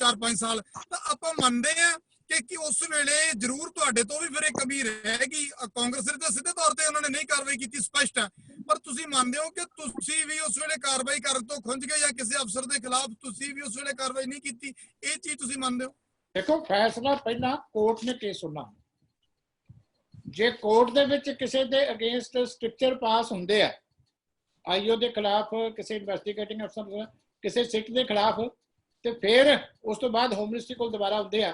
4-5 ਸਾਲ, ਤਾਂ ਆਪਾਂ ਮੰਨਦੇ ਆ ਕਿ ਉਸ ਵੇਲੇ ਜ਼ਰੂਰ ਤੁਹਾਡੇ ਤੋਂ ਵੀ ਫਿਰ ਇਹ ਕਮੀ ਰਹੇਗੀ। ਕਾਂਗਰਸ ਦੇ ਤਾਂ ਸਿੱਧੇ ਤੌਰ ਤੇ ਉਹਨਾਂ ਨੇ ਨਹੀਂ ਕਾਰਵਾਈ ਕੀਤੀ, ਸਪਸ਼ਟ ਹੈ, ਪਰ ਤੁਸੀਂ ਮੰਨਦੇ ਹੋ ਕਿ ਤੁਸੀਂ ਵੀ ਉਸ ਵੇਲੇ ਕਾਰਵਾਈ ਕਰਨ ਤੋਂ ਖੁੰਝ ਗਏ ਜਾਂ ਕਿਸੇ ਅਫਸਰ ਦੇ ਖਿਲਾਫ ਤੁਸੀਂ ਵੀ ਉਸ ਵੇਲੇ ਕਾਰਵਾਈ ਨਹੀਂ ਕੀਤੀ, ਇਹ ਚੀਜ਼ ਤੁਸੀਂ ਮੰਨਦੇ ਹੋ? ਦੇਖੋ, ਫੈਸਲਾ ਪਹਿਲਾਂ ਕੋਰਟ ਨੇ ਕੇਸ ਸੁਣਨਾ। ਜੇ ਕੋਰਟ ਦੇ ਵਿੱਚ ਕਿਸੇ ਦੇ ਅਗੇਂਸਟ ਸਟ੍ਰਿਕਚਰ ਪਾਸ ਹੁੰਦੇ ਆ, ਆਈਓ ਦੇ ਖਿਲਾਫ, ਕਿਸੇ ਇਨਵੈਸਟੀਗੇਟਿੰਗ ਅਫਸਰ, ਕਿਸੇ ਸਿੱਟ ਦੇ ਖਿਲਾਫ, ਤੇ ਫਿਰ ਉਸ ਤੋਂ ਬਾਅਦ ਹੋਮ ਮਿਨਿਸਟਰੀ ਕੋਲ ਦੁਬਾਰਾ ਹੁੰਦੇ ਆ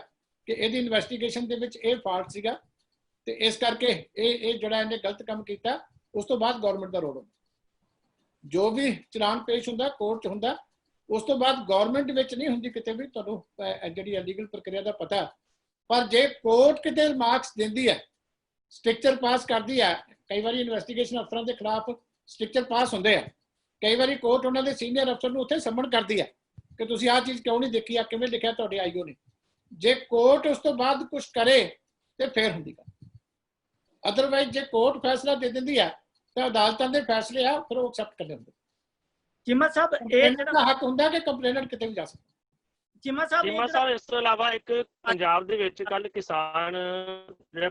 ਕਿ ਇਹਦੀ ਇਨਵੈਸਟੀਗੇਸ਼ਨ ਦੇ ਵਿੱਚ ਇਹ ਫਾਲਟ ਸੀਗਾ ਤੇ ਇਸ ਕਰਕੇ ਇਹ ਜਿਹੜਾ ਇਹਨੇ ਗਲਤ ਕੰਮ ਕੀਤਾ, ਉਸ ਤੋਂ ਬਾਅਦ ਗਵਰਨਮੈਂਟ ਦਾ ਰੋਲ ਹੁੰਦਾ। ਜੋ ਵੀ ਚਲਾਨ ਪੇਸ਼ ਹੁੰਦਾ ਕੋਰਟ 'ਚ ਹੁੰਦਾ, ਉਸ ਤੋਂ ਬਾਅਦ ਗਵਰਨਮੈਂਟ ਵਿੱਚ ਨਹੀਂ ਹੁੰਦੀ ਕਿਤੇ ਵੀ, ਤੁਹਾਨੂੰ ਜਿਹੜੀ ਲੀਗਲ ਪ੍ਰਕਿਰਿਆ ਦਾ ਪਤਾ। ਪਰ ਜੇ ਕੋਰਟ ਕਿਤੇ ਮਾਰਕਸ ਦਿੰਦੀ ਹੈ, ਸਟ੍ਰਿਕਚਰ ਪਾਸ ਕਰਦੀ ਹੈ, ਕਈ ਵਾਰੀ ਇਨਵੈਸਟੀਗੇਸ਼ਨ ਅਫਸਰਾਂ ਦੇ ਖਿਲਾਫ ਸਟ੍ਰਿਕਚਰ ਪਾਸ ਹੁੰਦੇ ਆ, ਕਈ ਵਾਰੀ ਕੋਰਟ ਉਹਨਾਂ ਦੇ ਸੀਨੀਅਰ ਅਫਸਰ ਨੂੰ ਉੱਥੇ ਸਮਨ ਕਰਦੀ ਹੈ ਕਿ ਤੁਸੀਂ ਆਹ ਚੀਜ਼ ਕਿਉਂ ਨਹੀਂ ਦੇਖੀ, ਆ ਕਿਵੇਂ ਲਿਖਿਆ ਤੁਹਾਡੇ ਆਈਓ ਨੇ। ਜੇ ਕੋਰਟ ਉਸ ਤੋਂ ਬਾਅਦ ਕੁਝ ਕਰੇ ਤੇ ਫਿਰ ਹੁੰਦੀ ਗੱਲ। ਅਦਰਵਾਈਜ਼ ਜੇ ਕੋਰਟ ਫੈਸਲਾ ਦੇ ਦਿੰਦੀ ਹੈ ਤਾਂ ਅਦਾਲਤਾਂ ਦੇ ਫੈਸਲੇ ਆ ਫਿਰ ਉਹ ਐਕਸੈਪਟ ਕਰ ਲੈਂਦੇ। ਚੀਮਾ ਸਾਹਿਬ, ਇਹ ਜਿਹੜਾ ਹੱਕ ਹੁੰਦਾ ਕਿ ਕੰਪਲੇਨੈਂਟ ਕਿਤੇ ਵੀ ਜਾ ਸਕਦਾ। ਚੀਮਾ ਸਾਹਿਬ, ਇਸ ਤੋਂ ਇਲਾਵਾ ਇੱਕ ਪੰਜਾਬ ਦੇ ਵਿੱਚ ਕੱਲ ਕਿਸਾਨ ਜਿਹੜੇ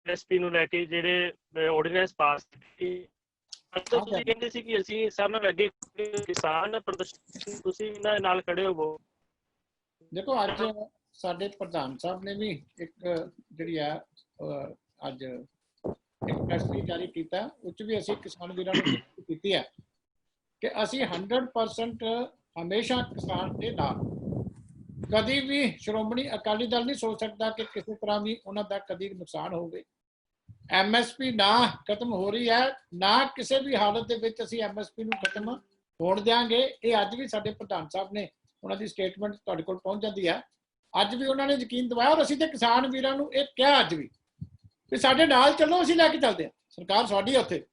ਐਸਪੀ ਨੂੰ ਲੈ ਕੇ ਜਿਹੜੇ ਆਰਡੀਨੈਂਸ ਪਾਸ ਕੀਤੀ, ਤੁਸੀਂ ਕਹਿੰਦੇ ਸੀ ਕਿ ਅਸੀਂ ਸਭ ਨਾਲ ਅੱਗੇ ਕਿਸਾਨ ਪ੍ਰਦਰਸ਼ਨ, ਤੁਸੀਂ ਇਹਨਾਂ ਨਾਲ ਖੜੇ ਹੋਵੋ। ਦੇਖੋ, ਅੱਜ ਸਾਡੇ ਪ੍ਰਧਾਨ ਸਾਹਿਬ ਨੇ ਵੀ ਇੱਕ ਜਿਹੜੀ ਆ ਅੱਜ ਇੱਕ ਪ੍ਰੈਸ ਰਿਲੀਜ਼ ਜਾਰੀ ਕੀਤਾ, ਉੱਚ ਵੀ ਅਸੀਂ ਕਿਸਾਨ ਵੀਰਾਂ ਨੂੰ ਕੀਤੀ ਹੈ ਕਿ ਅਸੀਂ 100% ਹਮੇਸ਼ਾ ਕਿਸਾਨ ਦੇ ਨਾਲ। ਕਦੀ ਵੀ ਸ਼੍ਰੋਮਣੀ ਅਕਾਲੀ ਦਲ ਨਹੀਂ ਸੋਚ ਸਕਦਾ ਕਿ ਕਿਸੇ ਤਰ੍ਹਾਂ ਵੀ ਉਹਨਾਂ ਦਾ ਕਦੀ ਨੁਕਸਾਨ ਹੋਵੇ। ਐਮਐਸਪੀ ਨਾ ਖਤਮ ਹੋ ਰਹੀ ਹੈ, ਨਾ ਕਿਸੇ ਵੀ ਹਾਲਤ ਦੇ ਵਿੱਚ ਅਸੀਂ ਐਮਐਸਪੀ ਨੂੰ ਖਤਮ ਹੋਣ ਦਿਆਂਗੇ। ਇਹ ਅੱਜ ਵੀ ਸਾਡੇ ਪ੍ਰਧਾਨ ਸਾਹਿਬ ਨੇ, ਉਹਨਾਂ ਦੀ ਸਟੇਟਮੈਂਟ ਤੁਹਾਡੇ ਕੋਲ ਪਹੁੰਚ ਜਾਂਦੀ ਹੈ। ਅੱਜ ਵੀ ਉਹਨਾਂ ਨੇ ਯਕੀਨ ਦਿਵਾਇਆ ਔਰ ਅਸੀਂ ਤੇ ਕਿਸਾਨ ਵੀਰਾਂ ਨੂੰ ਇਹ ਕਿਹਾ ਅੱਜ ਵੀ ਸਾਡੇ ਨਾਲ ਚੱਲੋ, ਅਸੀਂ ਲੈ ਕੇ ਚੱਲਦੇ ਹਾਂ, ਸਰਕਾਰ ਸਾਡੀ ਉੱਥੇ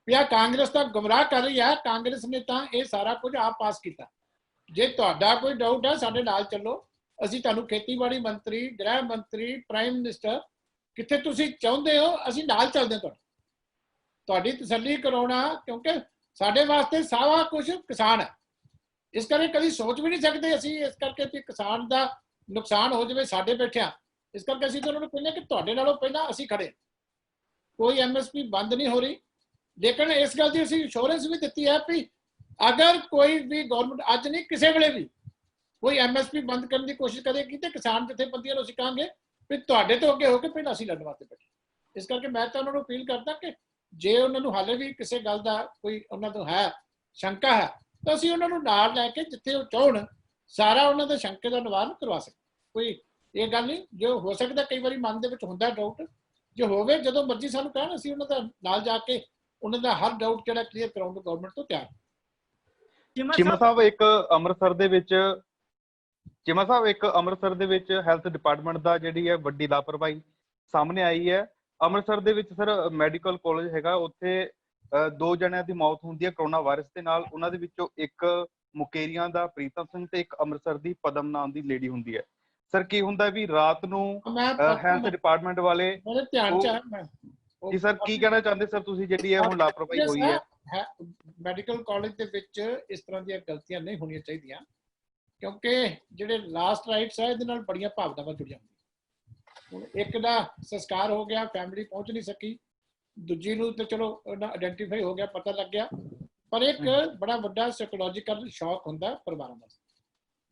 ਵੀ ਆ ਕਾਂਗਰਸ ਤਾਂ ਗੁੰਮਰਾਹ ਕਰ ਰਹੀ ਹੈ, ਕਾਂਗਰਸ ਨੇ ਤਾਂ ਇਹ ਸਾਰਾ ਕੁਝ ਆਪ ਪਾਸ ਕੀਤਾ। ਜੇ ਤੁਹਾਡਾ ਕੋਈ ਡਾਊਟ ਹੈ ਸਾਡੇ ਨਾਲ ਚੱਲੋ, ਅਸੀਂ ਤੁਹਾਨੂੰ ਖੇਤੀਬਾੜੀ ਮੰਤਰੀ, ਗ੍ਰਹਿ ਮੰਤਰੀ, ਪ੍ਰਾਈਮ ਮਿਨਿਸਟਰ, ਕਿੱਥੇ ਤੁਸੀਂ ਚਾਹੁੰਦੇ ਹੋ ਅਸੀਂ ਨਾਲ ਚੱਲਦੇ ਹਾਂ ਤੁਹਾਡੀ ਤਸੱਲੀ ਕਰਾਉਣਾ, ਕਿਉਂਕਿ ਸਾਡੇ ਵਾਸਤੇ ਸਾਰਾ ਕੁਝ ਕਿਸਾਨ ਹੈ। ਇਸ ਕਰਕੇ ਕਦੀ ਸੋਚ ਵੀ ਨਹੀਂ ਸਕਦੇ ਅਸੀਂ ਇਸ ਕਰਕੇ ਕਿ ਕਿਸਾਨ ਦਾ ਨੁਕਸਾਨ ਹੋ ਜਾਵੇ ਸਾਡੇ ਬੈਠਿਆਂ। ਇਸ ਕਰਕੇ ਅਸੀਂ ਤਾਂ ਉਹਨਾਂ ਨੂੰ ਕਹਿੰਦੇ ਕਿ ਤੁਹਾਡੇ ਨਾਲੋਂ ਪਹਿਲਾਂ ਅਸੀਂ ਖੜੇ। ਕੋਈ ਐਮਐਸਪੀ ਬੰਦ ਨਹੀਂ ਹੋ ਰਹੀ, ਲੇਕਿਨ ਇਸ ਗੱਲ ਦੀ ਅਸੀਂ ਇੰਸ਼ੋਰੈਂਸ ਵੀ ਦਿੱਤੀ ਹੈ ਵੀ ਅਗਰ ਕੋਈ ਵੀ ਗਵਰਨਮੈਂਟ ਅੱਜ ਨਹੀਂ ਕਿਸੇ ਵੇਲੇ ਵੀ ਕੋਈ ਐਮਐਸਪੀ ਬੰਦ ਕਰਨ ਦੀ ਕੋਸ਼ਿਸ਼ ਕਰੇਗੀ ਤੇ ਕਿਸਾਨ ਜਥੇਬੰਦੀਆਂ ਨੂੰ ਅਸੀਂ ਕਹਾਂਗੇ ਵੀ ਤੁਹਾਡੇ ਤੋਂ ਅੱਗੇ ਹੋ ਕੇ ਪਹਿਲਾਂ ਅਸੀਂ ਲੜਨ ਵਾਸਤੇ ਬੈਠੇ। ਇਸ ਕਰਕੇ ਮੈਂ ਤਾਂ ਉਹਨਾਂ ਨੂੰ ਅਪੀਲ ਕਰਦਾ ਕਿ ਜੇ ਉਹਨਾਂ ਨੂੰ ਹਾਲੇ ਵੀ ਕਿਸੇ ਗੱਲ ਦਾ ਕੋਈ ਉਹਨਾਂ ਤੋਂ ਹੈ ਸ਼ੰਕਾ ਹੈ ਤਾਂ ਅਸੀਂ ਉਹਨਾਂ ਨੂੰ ਨਾਲ ਲੈ ਕੇ ਜਿੱਥੇ ਉਹ ਚਾਹਣ ਸਾਰਾ ਉਹਨਾਂ ਦੇ ਸ਼ੰਕੇ ਦਾ ਨਿਵਾਰਨ ਕਰਵਾ ਸਕਦੇ। ਕੋਈ ਇਹ ਗੱਲ ਨਹੀਂ, ਜੋ ਹੋ ਸਕਦਾ ਕਈ ਵਾਰੀ ਮਨ ਦੇ ਵਿੱਚ ਹੁੰਦਾ ਡਾਊਟ, ਜੋ ਹੋਵੇ ਜਦੋਂ ਮਰਜ਼ੀ ਸਾਨੂੰ ਕਹਿਣ, ਅਸੀਂ ਉਹਨਾਂ ਦਾ ਨਾਲ ਜਾ ਕੇ ਉਹਨਾਂ ਦਾ ਹਰ ਡਾਊਟ ਜਿਹੜਾ ਕਲੀਅਰ ਕਰਾਉਣ ਨੂੰ ਗਵਰਨਮੈਂਟ ਤੋਂ ਤਿਆਰ। ਚੀਮਾ ਸਾਹਿਬ, ਇੱਕ ਅੰਮ੍ਰਿਤਸਰ ਦੇ ਵਿੱਚ ਹੈਲਥ ਡਿਪਾਰਟਮੈਂਟ ਦਾ ਜਿਹੜੀ ਹੈ ਵੱਡੀ ਲਾਪਰਵਾਹੀ ਸਾਹਮਣੇ ਆਈ ਹੈ। ਅੰਮ੍ਰਿਤਸਰ ਦੇ ਵਿੱਚ ਸਰ ਮੈਡੀਕਲ ਕਾਲਜ ਹੈਗਾ, ਉੱਥੇ 2 ਜਣਿਆਂ ਦੀ ਮੌਤ ਹੁੰਦੀ ਹੈ ਕਰੋਨਾ ਵਾਇਰਸ ਦੇ ਨਾਲ। ਉਹਨਾਂ ਦੇ ਵਿੱਚੋਂ ਇੱਕ ਮੁਕੇਰੀਆਂ ਦਾ ਪ੍ਰੀਤਮ ਸਿੰਘ ਤੇ ਇੱਕ ਅੰਮ੍ਰਿਤਸਰ ਦੀ ਪਦਮ ਨਾਮ ਦੀ ਲੇਡੀ ਹੁੰਦੀ ਹੈ। ਸਰ ਕੀ ਹੁੰਦਾ ਵੀ ਰਾਤ ਨੂੰ ਹੈਲਥ ਡਿਪਾਰਟਮੈਂਟ ਵਾਲੇ ਮੇਰੇ ਧਿਆਨ ਚ ਹੈ ਜੀ ਸਰ, ਕੀ ਕਹਿਣਾ ਚਾਹੁੰਦੇ ਸਰ ਤੁਸੀਂ ਜਿਹੜੀ ਇਹ ਹੁਣ ਲਾਪਰਵਾਹੀ ਹੋਈ ਹੈ? ਮੈਡੀਕਲ ਕਾਲਜ ਦੇ ਵਿੱਚ ਇਸ ਤਰ੍ਹਾਂ ਦੀਆਂ ਗਲਤੀਆਂ ਨਹੀਂ ਹੋਣੀਆਂ ਚਾਹੀਦੀਆਂ, ਕਿਉਂਕਿ ਜਿਹੜੇ ਲਾਸਟ ਰਾਈਟਸ ਹੈ ਇਹਦੇ ਨਾਲ ਬੜੀਆਂ ਭਾਵਨਾਵਾਂ ਜੁੜੀਆਂ ਹੁੰਦੀਆਂ। ਹੁਣ ਇੱਕ ਦਾ ਸੰਸਕਾਰ ਹੋ ਗਿਆ, ਫੈਮਿਲੀ ਪਹੁੰਚ ਨਹੀਂ ਸਕੀ, ਦੂਜੀ ਨੂੰ ਤੇ ਚਲੋ ਆਇਡੈਂਟੀਫਾਈ ਹੋ ਗਿਆ, ਪਤਾ ਲੱਗ ਗਿਆ, ਪਰ ਇੱਕ ਬੜਾ ਵੱਡਾ ਸਾਈਕੋਲੋਜੀਕਲ ਸ਼ੌਕ ਹੁੰਦਾ ਪਰਿਵਾਰਾਂ ਦਾ।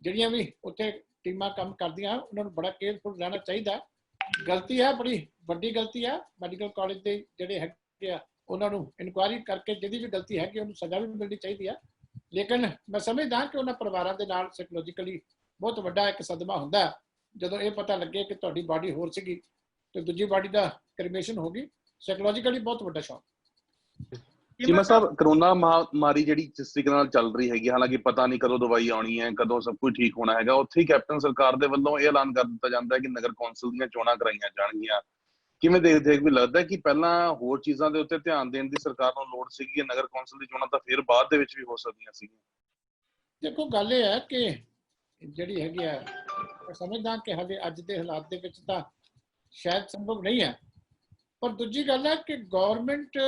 ਜਿਹੜੀਆਂ ਵੀ ਉੱਥੇ ਟੀਮਾਂ ਕੰਮ ਕਰਦੀਆਂ ਉਹਨਾਂ ਨੂੰ ਬੜਾ ਕੇਅਰਫੁਲ ਰਹਿਣਾ ਚਾਹੀਦਾ। ਗਲਤੀ ਹੈ, ਬੜੀ ਵੱਡੀ ਗਲਤੀ ਹੈ। ਮੈਡੀਕਲ ਕਾਲਜ ਦੇ ਜਿਹੜੇ ਹੈਗੇ ਆ ਉਹਨਾਂ ਨੂੰ ਇਨਕੁਆਇਰੀ ਕਰਕੇ ਜਿਹਦੀ ਵੀ ਗਲਤੀ ਹੈਗੀ ਉਹਨੂੰ ਸਜ਼ਾ ਵੀ ਮਿਲਣੀ ਚਾਹੀਦੀ ਹੈ। ਲੇਕਿਨ ਮੈਂ ਸਮਝਦਾ ਕਿ ਉਹਨਾਂ ਪਰਿਵਾਰਾਂ ਦੇ ਨਾਲ ਸਾਈਕੋਲੋਜੀਕਲੀ ਬਹੁਤ ਵੱਡਾ ਇੱਕ ਸਦਮਾ ਹੁੰਦਾ ਜਦੋਂ ਇਹ ਪਤਾ ਲੱਗੇ ਕਿ ਤੁਹਾਡੀ ਬਾਡੀ ਹੋਰ ਸੀਗੀ ਤੇ ਦੂਜੀ ਬਾਡੀ ਦਾ ਕ੍ਰੀਮੇਸ਼ਨ ਹੋ ਗਈ। ਸਾਈਕੋਲੋਜੀਕਲੀ ਬਹੁਤ ਵੱਡਾ ਸ਼ੌਕ। ਚੀਮਾ ਸਾਹਿਬ, ਕਰੋਨਾ ਮਹਾਮਾਰੀ ਜਿਹੜੀ ਜਿਸ ਤਰੀਕੇ ਨਾਲ ਚੱਲ ਰਹੀ ਹੈਗੀ, ਹਾਲਾਂਕਿ ਪਤਾ ਨਹੀਂ ਕਦੋਂ ਦਵਾਈ ਆਉਣੀ ਹੈ, ਕਦੋਂ ਸਭ ਕੁਝ ਠੀਕ ਹੋਣਾ ਹੈਗਾ, ਉੱਥੇ ਹੀ ਕੈਪਟਨ ਸਰਕਾਰ ਦੇ ਵੱਲੋਂ ਇਹ ਐਲਾਨ ਕਰ ਦਿੱਤਾ ਜਾਂਦਾ ਹੈ ਕਿ ਨਗਰ ਕੌਂਸਲ ਦੀਆਂ ਚੋਣਾਂ ਕਰਾਈਆਂ ਜਾਣਗੀਆਂ। ਕਿਵੇਂ ਦੇਖਦੇ ਵੀ ਲੱਗਦਾ ਕਿ ਪਹਿਲਾਂ ਹੋਰ ਚੀਜ਼ਾਂ ਦੇ ਉੱਤੇ ਧਿਆਨ ਦੇਣ ਦੀ ਸਰਕਾਰ ਨੂੰ ਲੋੜ ਸੀਗੀ, ਨਗਰ ਕੌਂਸਲ ਦੀ ਚੋਣਾਂ ਤਾਂ ਫਿਰ ਬਾਅਦ ਦੇ ਵਿੱਚ ਵੀ ਹੋ ਸਕਦੀਆਂ ਸੀਗੀਆਂ? ਦੇਖੋ, ਗੱਲ ਇਹ ਹੈ ਕਿ ਜਿਹੜੀ ਹੈਗੀ ਆ ਸਮਝਦਾ ਕਿ ਹਾਲੇ ਅੱਜ ਦੇ ਹਾਲਾਤ ਦੇ ਵਿੱਚ ਤਾਂ ਸ਼ਾਇਦ ਸੰਭਵ ਨਹੀਂ ਹੈ। ਪਰ ਦੂਜੀ ਗੱਲ ਹੈ ਕਿ ਗਵਰਨਮੈਂਟ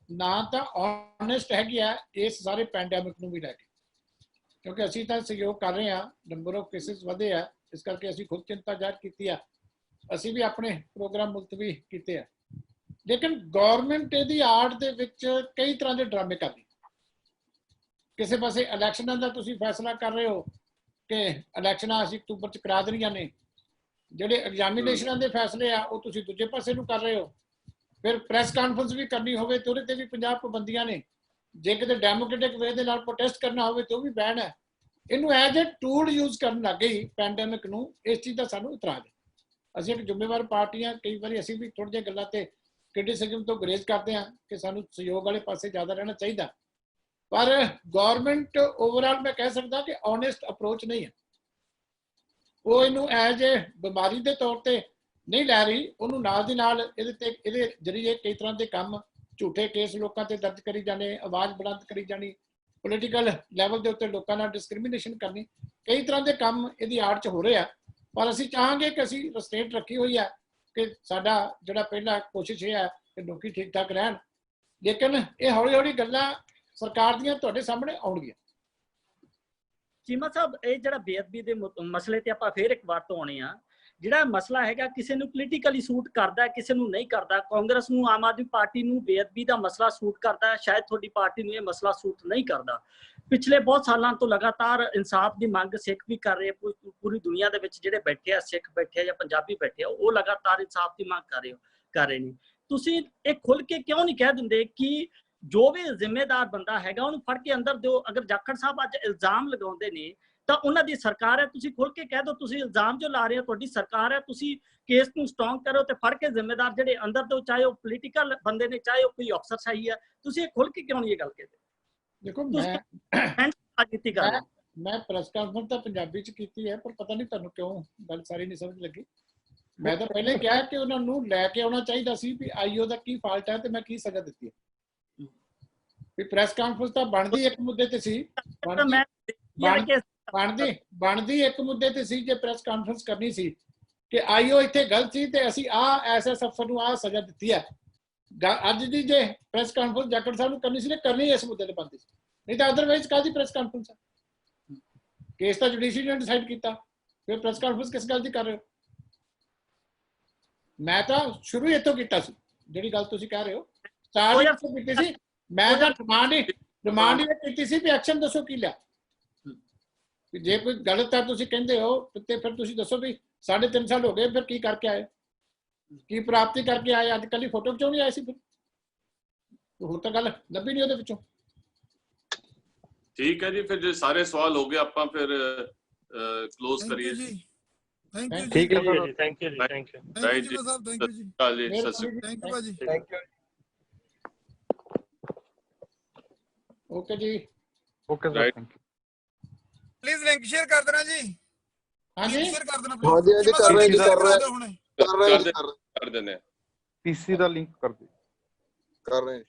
ਨਾ ਤਾਂ ਓਨੈਸਟ ਹੈਗੀ ਆ ਇਸ ਸਾਰੇ ਪੈਂਡੈਮਿਕ ਨੂੰ ਵੀ ਲੈ ਕੇ, ਕਿਉਂਕਿ ਅਸੀਂ ਤਾਂ ਸਹਿਯੋਗ ਕਰ ਰਹੇ ਹਾਂ, ਨੰਬਰ ਆਫ ਕੇਸਿਸ ਵਧੇ ਆ, ਇਸ ਕਰਕੇ ਅਸੀਂ ਖੁਦ ਚਿੰਤਾ ਜ਼ਾਹਰ ਕੀਤੀ ਆ, ਅਸੀਂ ਵੀ ਆਪਣੇ ਪ੍ਰੋਗਰਾਮ ਮੁਲਤਵੀ ਕੀਤੇ ਆ। ਲੇਕਿਨ ਗਵਰਨਮੈਂਟ ਇਹਦੀ ਆੜ ਦੇ ਵਿੱਚ ਕਈ ਤਰ੍ਹਾਂ ਦੇ ਡਰਾਮੇ ਕਰਦੀ। ਕਿਸੇ ਪਾਸੇ ਇਲੈਕਸ਼ਨਾਂ ਦਾ ਤੁਸੀਂ ਫੈਸਲਾ ਕਰ ਰਹੇ ਹੋ ਕਿ ਇਲੈਕਸ਼ਨਾਂ ਅਸੀਂ ਅਕਤੂਬਰ 'ਚ ਕਰਾ ਦੇਣੀਆਂ ਨੇ, ਜਿਹੜੇ ਐਗਜ਼ਾਮੀਨੇਸ਼ਨਾਂ ਦੇ ਫੈਸਲੇ ਆ ਉਹ ਤੁਸੀਂ ਦੂਜੇ ਪਾਸੇ ਨੂੰ ਕਰ ਰਹੇ ਹੋ। ਫਿਰ ਪ੍ਰੈਸ ਕਾਨਫਰੰਸ ਵੀ ਕਰਨੀ ਹੋਵੇ ਤੇ ਉਹਦੇ ਤੇ ਵੀ 50 ਪਾਬੰਦੀਆਂ ਨੇ। ਜੇ ਕਿਤੇ ਡੈਮੋਕ੍ਰੈਟਿਕ ਵੇ ਦੇ ਨਾਲ ਪ੍ਰੋਟੈਸਟ ਕਰਨਾ ਹੋਵੇ ਤੇ ਉਹ ਵੀ ਬੈਨ ਹੈ। ਇਹਨੂੰ ਐਜ਼ ਏ ਟੂਲ ਯੂਜ਼ ਕਰਨ ਲੱਗ ਗਈ ਪੈਂਡੈਮਿਕ ਨੂੰ। ਇਸ ਚੀਜ਼ ਦਾ ਸਾਨੂੰ ਇਤਰਾਜ਼ ਹੈ। ਅਸੀਂ ਇੱਕ ਜ਼ਿੰਮੇਵਾਰ ਪਾਰਟੀਆਂ, ਕਈ ਵਾਰੀ ਅਸੀਂ ਵੀ ਥੋੜ੍ਹੀਆਂ ਗੱਲਾਂ ਤੇ ਕ੍ਰਿਟਿਸਿਜ਼ਮ ਤੋਂ ਗੁਰੇਜ਼ ਕਰਦੇ ਹਾਂ ਕਿ ਸਾਨੂੰ ਸਹਿਯੋਗ ਵਾਲੇ ਪਾਸੇ ਜ਼ਿਆਦਾ ਰਹਿਣਾ ਚਾਹੀਦਾ, ਪਰ ਗਵਰਨਮੈਂਟ ਓਵਰਆਲ ਮੈਂ ਕਹਿ ਸਕਦਾ ਕਿ ਓਨੈਸਟ ਅਪਰੋਚ ਨਹੀਂ ਹੈ। ਉਹ ਇਹਨੂੰ ਐਜ਼ ਏ ਬਿਮਾਰੀ ਦੇ ਤੌਰ ਤੇ ਨਹੀਂ ਲੈ ਰਹੀ, ਉਹਨੂੰ ਨਾਲ ਦੀ ਨਾਲ ਇਹਦੇ ਜਰੀਏ ਕਈ ਤਰ੍ਹਾਂ ਦੇ ਕੰਮ, ਝੂਠੇ ਕੇਸ ਲੋਕਾਂ ਤੇ ਦਰਜ ਕਰੀ ਜਾਣੇ, ਆਵਾਜ਼ ਬੁਲੰਦ ਕਰੀ ਜਾਣੀ, ਪੋਲੀਟੀਕਲ ਲੈਵਲ ਦੇ ਉੱਤੇ ਲੋਕਾਂ ਨਾਲ ਡਿਸਕ੍ਰਿਮੀਨੇਸ਼ਨ ਕਰਨੀ, ਕਈ ਤਰ੍ਹਾਂ ਦੇ ਕੰਮ ਇਹਦੀ ਆੜ 'ਚ ਹੋ ਰਹੇ ਆ। ਪਰ ਅਸੀਂ ਚਾਹਾਂਗੇ ਕਿ ਅਸੀਂ ਰਸਟੇਟ ਰੱਖੀ ਹੋਈ ਹੈ ਕਿ ਸਾਡਾ ਜਿਹੜਾ ਪਹਿਲਾ ਕੋਸ਼ਿਸ਼ ਇਹ ਹੈ ਕਿ ਲੋਕੀ ਠੀਕ ਠਾਕ ਰਹਿਣ, ਲੇਕਿਨ ਇਹ ਹੌਲੀ ਹੌਲੀ ਗੱਲਾਂ ਸਰਕਾਰ ਦੀਆਂ ਤੁਹਾਡੇ ਸਾਹਮਣੇ ਆਉਣਗੀਆਂ। ਚੀਮਾ ਸਾਹਿਬ, ਇਹ ਜਿਹੜਾ ਬੇਅਦਬੀ ਦੇ ਮਸਲੇ ਤੇ ਆਪਾਂ ਫੇਰ ਇੱਕ ਵਾਰ ਤੋਂ ਆਉਣੇ ਆ। ਜਿਹੜਾ ਮਸਲਾ ਹੈਗਾ ਕਿਸੇ ਨੂੰ ਪੋਲੀਟੀਕਲੀ ਸੂਟ ਕਰਦਾ, ਕਿਸੇ ਨੂੰ ਨਹੀਂ ਕਰਦਾ। ਕਾਂਗਰਸ ਨੂੰ, ਆਮ ਆਦਮੀ ਪਾਰਟੀ ਨੂੰ ਬੇਅਦਬੀ ਦਾ ਮਸਲਾ ਸੂਟ ਕਰਦਾ ਹੈ, ਸ਼ਾਇਦ ਤੁਹਾਡੀ ਪਾਰਟੀ ਨੂੰ ਇਹ ਮਸਲਾ ਸੂਟ ਨਹੀਂ ਕਰਦਾ। ਪਿਛਲੇ ਬਹੁਤ ਸਾਲਾਂ ਤੋਂ ਲਗਾਤਾਰ ਇਨਸਾਫ ਦੀ ਮੰਗ ਸਿੱਖ ਵੀ ਕਰ ਰਹੇ, ਪੂਰੀ ਦੁਨੀਆ ਦੇ ਵਿੱਚ ਜਿਹੜੇ ਬੈਠੇ ਆ, ਸਿੱਖ ਬੈਠੇ ਆ ਜਾਂ ਪੰਜਾਬੀ ਬੈਠੇ ਆ, ਉਹ ਲਗਾਤਾਰ ਇਨਸਾਫ ਦੀ ਮੰਗ ਕਰ ਰਹੇ ਨੇ। ਤੁਸੀਂ ਇਹ ਖੁੱਲ ਕੇ ਕਿਉਂ ਨਹੀਂ ਕਹਿ ਦਿੰਦੇ ਕਿ ਜੋ ਵੀ ਜ਼ਿੰਮੇਦਾਰ ਬੰਦਾ ਹੈਗਾ ਉਹਨੂੰ ਫੜ ਕੇ ਅੰਦਰ ਦਿਓ? ਅਗਰ ਜਾਖੜ ਸਾਹਿਬ ਅੱਜ ਇਲਜ਼ਾਮ ਲਗਾਉਂਦੇ ਨੇ ਤਾਂ ਉਹਨਾਂ ਦੀ ਸਰਕਾਰ ਹੈ, ਤੁਸੀਂ ਖੁੱਲ ਕੇ ਕਹਿ ਦਿਓ ਤੁਸੀਂ ਇਲਜ਼ਾਮ ਜੋ ਲਾ ਰਹੇ ਹੋ ਤੁਹਾਡੀ ਸਰਕਾਰ ਹੈ, ਤੁਸੀਂ ਕੇਸ ਨੂੰ ਸਟਰੋਂਗ ਕਰੋ ਤੇ ਫੜ ਕੇ ਜ਼ਿੰਮੇਦਾਰ ਜਿਹੜੇ ਅੰਦਰ ਦਿਓ, ਚਾਹੇ ਉਹ ਪੋਲੀਟੀਕਲ ਬੰਦੇ ਨੇ, ਚਾਹੇ ਉਹ ਕੋਈ ਅਫਸਰਸ਼ਾਹੀ ਹੈ। ਤੁਸੀਂ ਇਹ ਖੁੱਲ ਕੇ ਕਿਉਂ ਨਹੀਂ ਇਹ ਗੱਲ ਕਹਿੰਦੇ? ਦੇਖੋ, ਮੈਂ ਪ੍ਰੈਸ ਕਾਨਫਰੰਸ ਤਾਂ ਪੰਜਾਬੀ 'ਚ ਕੀਤੀ ਹੈ, ਪਰ ਪਤਾ ਨਹੀਂ ਤੁਹਾਨੂੰ ਕਿਉਂ ਗੱਲ ਸਾਰੀ ਨਹੀਂ ਸਮਝ ਲੱਗੀ। ਮੈਂ ਤਾਂ ਪਹਿਲੇ ਕਿਹਾ ਕਿ ਉਹਨਾਂ ਨੂੰ ਲੈ ਕੇ ਆਉਣਾ ਚਾਹੀਦਾ ਸੀ ਵੀ ਆਈਓ ਦਾ ਕੀ ਫਾਲਟ ਹੈ ਤੇ ਮੈਂ ਕੀ ਸਜ਼ਾ ਦਿੱਤੀ ਹੈ। ਵੀ ਪ੍ਰੈਸ ਕਾਨਫਰੰਸ ਤਾਂ ਬਣਦੀ ਇੱਕ ਮੁੱਦੇ ਤੇ ਸੀ, ਬਣਦੀ ਇੱਕ ਮੁੱਦੇ ਤੇ ਸੀ। ਜੇ ਪ੍ਰੈਸ ਕਾਨਫਰੰਸ ਕਰਨੀ ਸੀ ਕਿ ਆਈਓ ਇੱਥੇ ਗਲਤ ਸੀ ਤੇ ਅਸੀਂ ਐਸਐਸ ਅਫਸਰ ਨੂੰ ਸਜ਼ਾ ਦਿੱਤੀ ਹੈ, ਅੱਜ ਦੀ ਜੇ ਪ੍ਰੈਸ ਕਾਨਫਰੰਸ ਜਾਖੜ ਸਾਹਿਬ ਨੂੰ ਕਰਨੀ ਸੀ ਤੇ ਕਰਨੀ ਇਸ ਮੁੱਦੇ ਤੇ ਬਣਦੀ ਸੀ, ਨਹੀਂ ਤਾਂ ਅਦਰਵਾਈਜ਼ ਕਾਹਦੀ ਪ੍ਰੈਸ ਕਾਨਫਰੰਸ ਹੈ? ਕੇਸ ਤਾਂ ਜੁਡੀਸ਼ਰੀ ਨੇ ਡਿਸਾਈਡ ਕੀਤਾ, ਫਿਰ ਪ੍ਰੈਸ ਕਾਨਫਰੰਸ ਕਿਸ ਗੱਲ ਦੀ ਕਰ ਰਹੇ ਹੋ? ਮੈਂ ਤਾਂ ਸ਼ੁਰੂ ਇੱਥੋਂ ਕੀਤਾ ਸੀ, ਜਿਹੜੀ ਗੱਲ ਤੁਸੀਂ ਕਹਿ ਰਹੇ ਹੋ ਸਾਰੀ ਕੀਤੀ ਸੀ। ਮੈਂ ਤਾਂ ਡਿਮਾਂਡ ਹੀ ਕੀਤੀ ਸੀ ਵੀ ਐਕਸ਼ਨ ਦੱਸੋ ਕੀ ਲਿਆ। ਜੇ ਕੋਈ ਗਲਤ ਹੈ ਤੁਸੀਂ ਕਹਿੰਦੇ ਹੋ ਤੇ ਫਿਰ ਤੁਸੀਂ ਦੱਸੋ ਵੀ 3.5 ਸਾਲ ਹੋ ਗਏ, ਫਿਰ ਕੀ ਕਰਕੇ ਆਏ, ਕੀ ਪ੍ਰਾਪਤੀ ਕਰਕੇ ਆਏ? ਅੱਜ ਕੱਲ੍ਹ ਹੀ ਫੋਟੋ ਕਿਉਂ ਨਹੀਂ ਆਏ ਸੀ? ਫਿਰ ਹੋਰ ਤਾਂ ਗੱਲ ਲੱਭੀ ਨਹੀਂ ਉਹਦੇ ਵਿੱਚੋਂ। ਠੀਕ ਹੈ ਜੀ, ਫਿਰ ਜੇ ਸਾਰੇ ਸਵਾਲ ਹੋ ਗਏ ਆਪਾਂ ਫਿਰ ਕਲੋਜ਼ ਕਰੀਏ ਜੀ। ਥੈਂਕ ਯੂ ਠੀਕ ਹੈ ਜੀ, ਥੈਂਕ ਯੂ ਜੀ, thank you thank you Sahib, thank you ਜੀ, ਸਤਿ ਸ਼੍ਰੀ ਥੈਂਕ ਯੂ ਭਾਜੀ, ਥੈਂਕ ਯੂ। ਓਕੇ ਜੀ, okay sir, thank you. Please link share ਕਰ ਦੇਣਾ ਜੀ। ਹਾਂਜੀ ਸ਼ੇਅਰ ਕਰ ਦੇਣਾ ਹਾਂਜੀ ਹਾਂਜੀ ਕਰ ਰਹੇ ਜੀ, ਕਰ ਰਹੇ ਹੁਣੇ ਕਰ ਰਹੇ ਜੀ, ਕਰ ਦਿੰਦੇ ਆ। ਪੀਸੀ ਦਾ ਲਿੰਕ ਕਰ ਦਿਓ। ਕਰ ਰਹੇ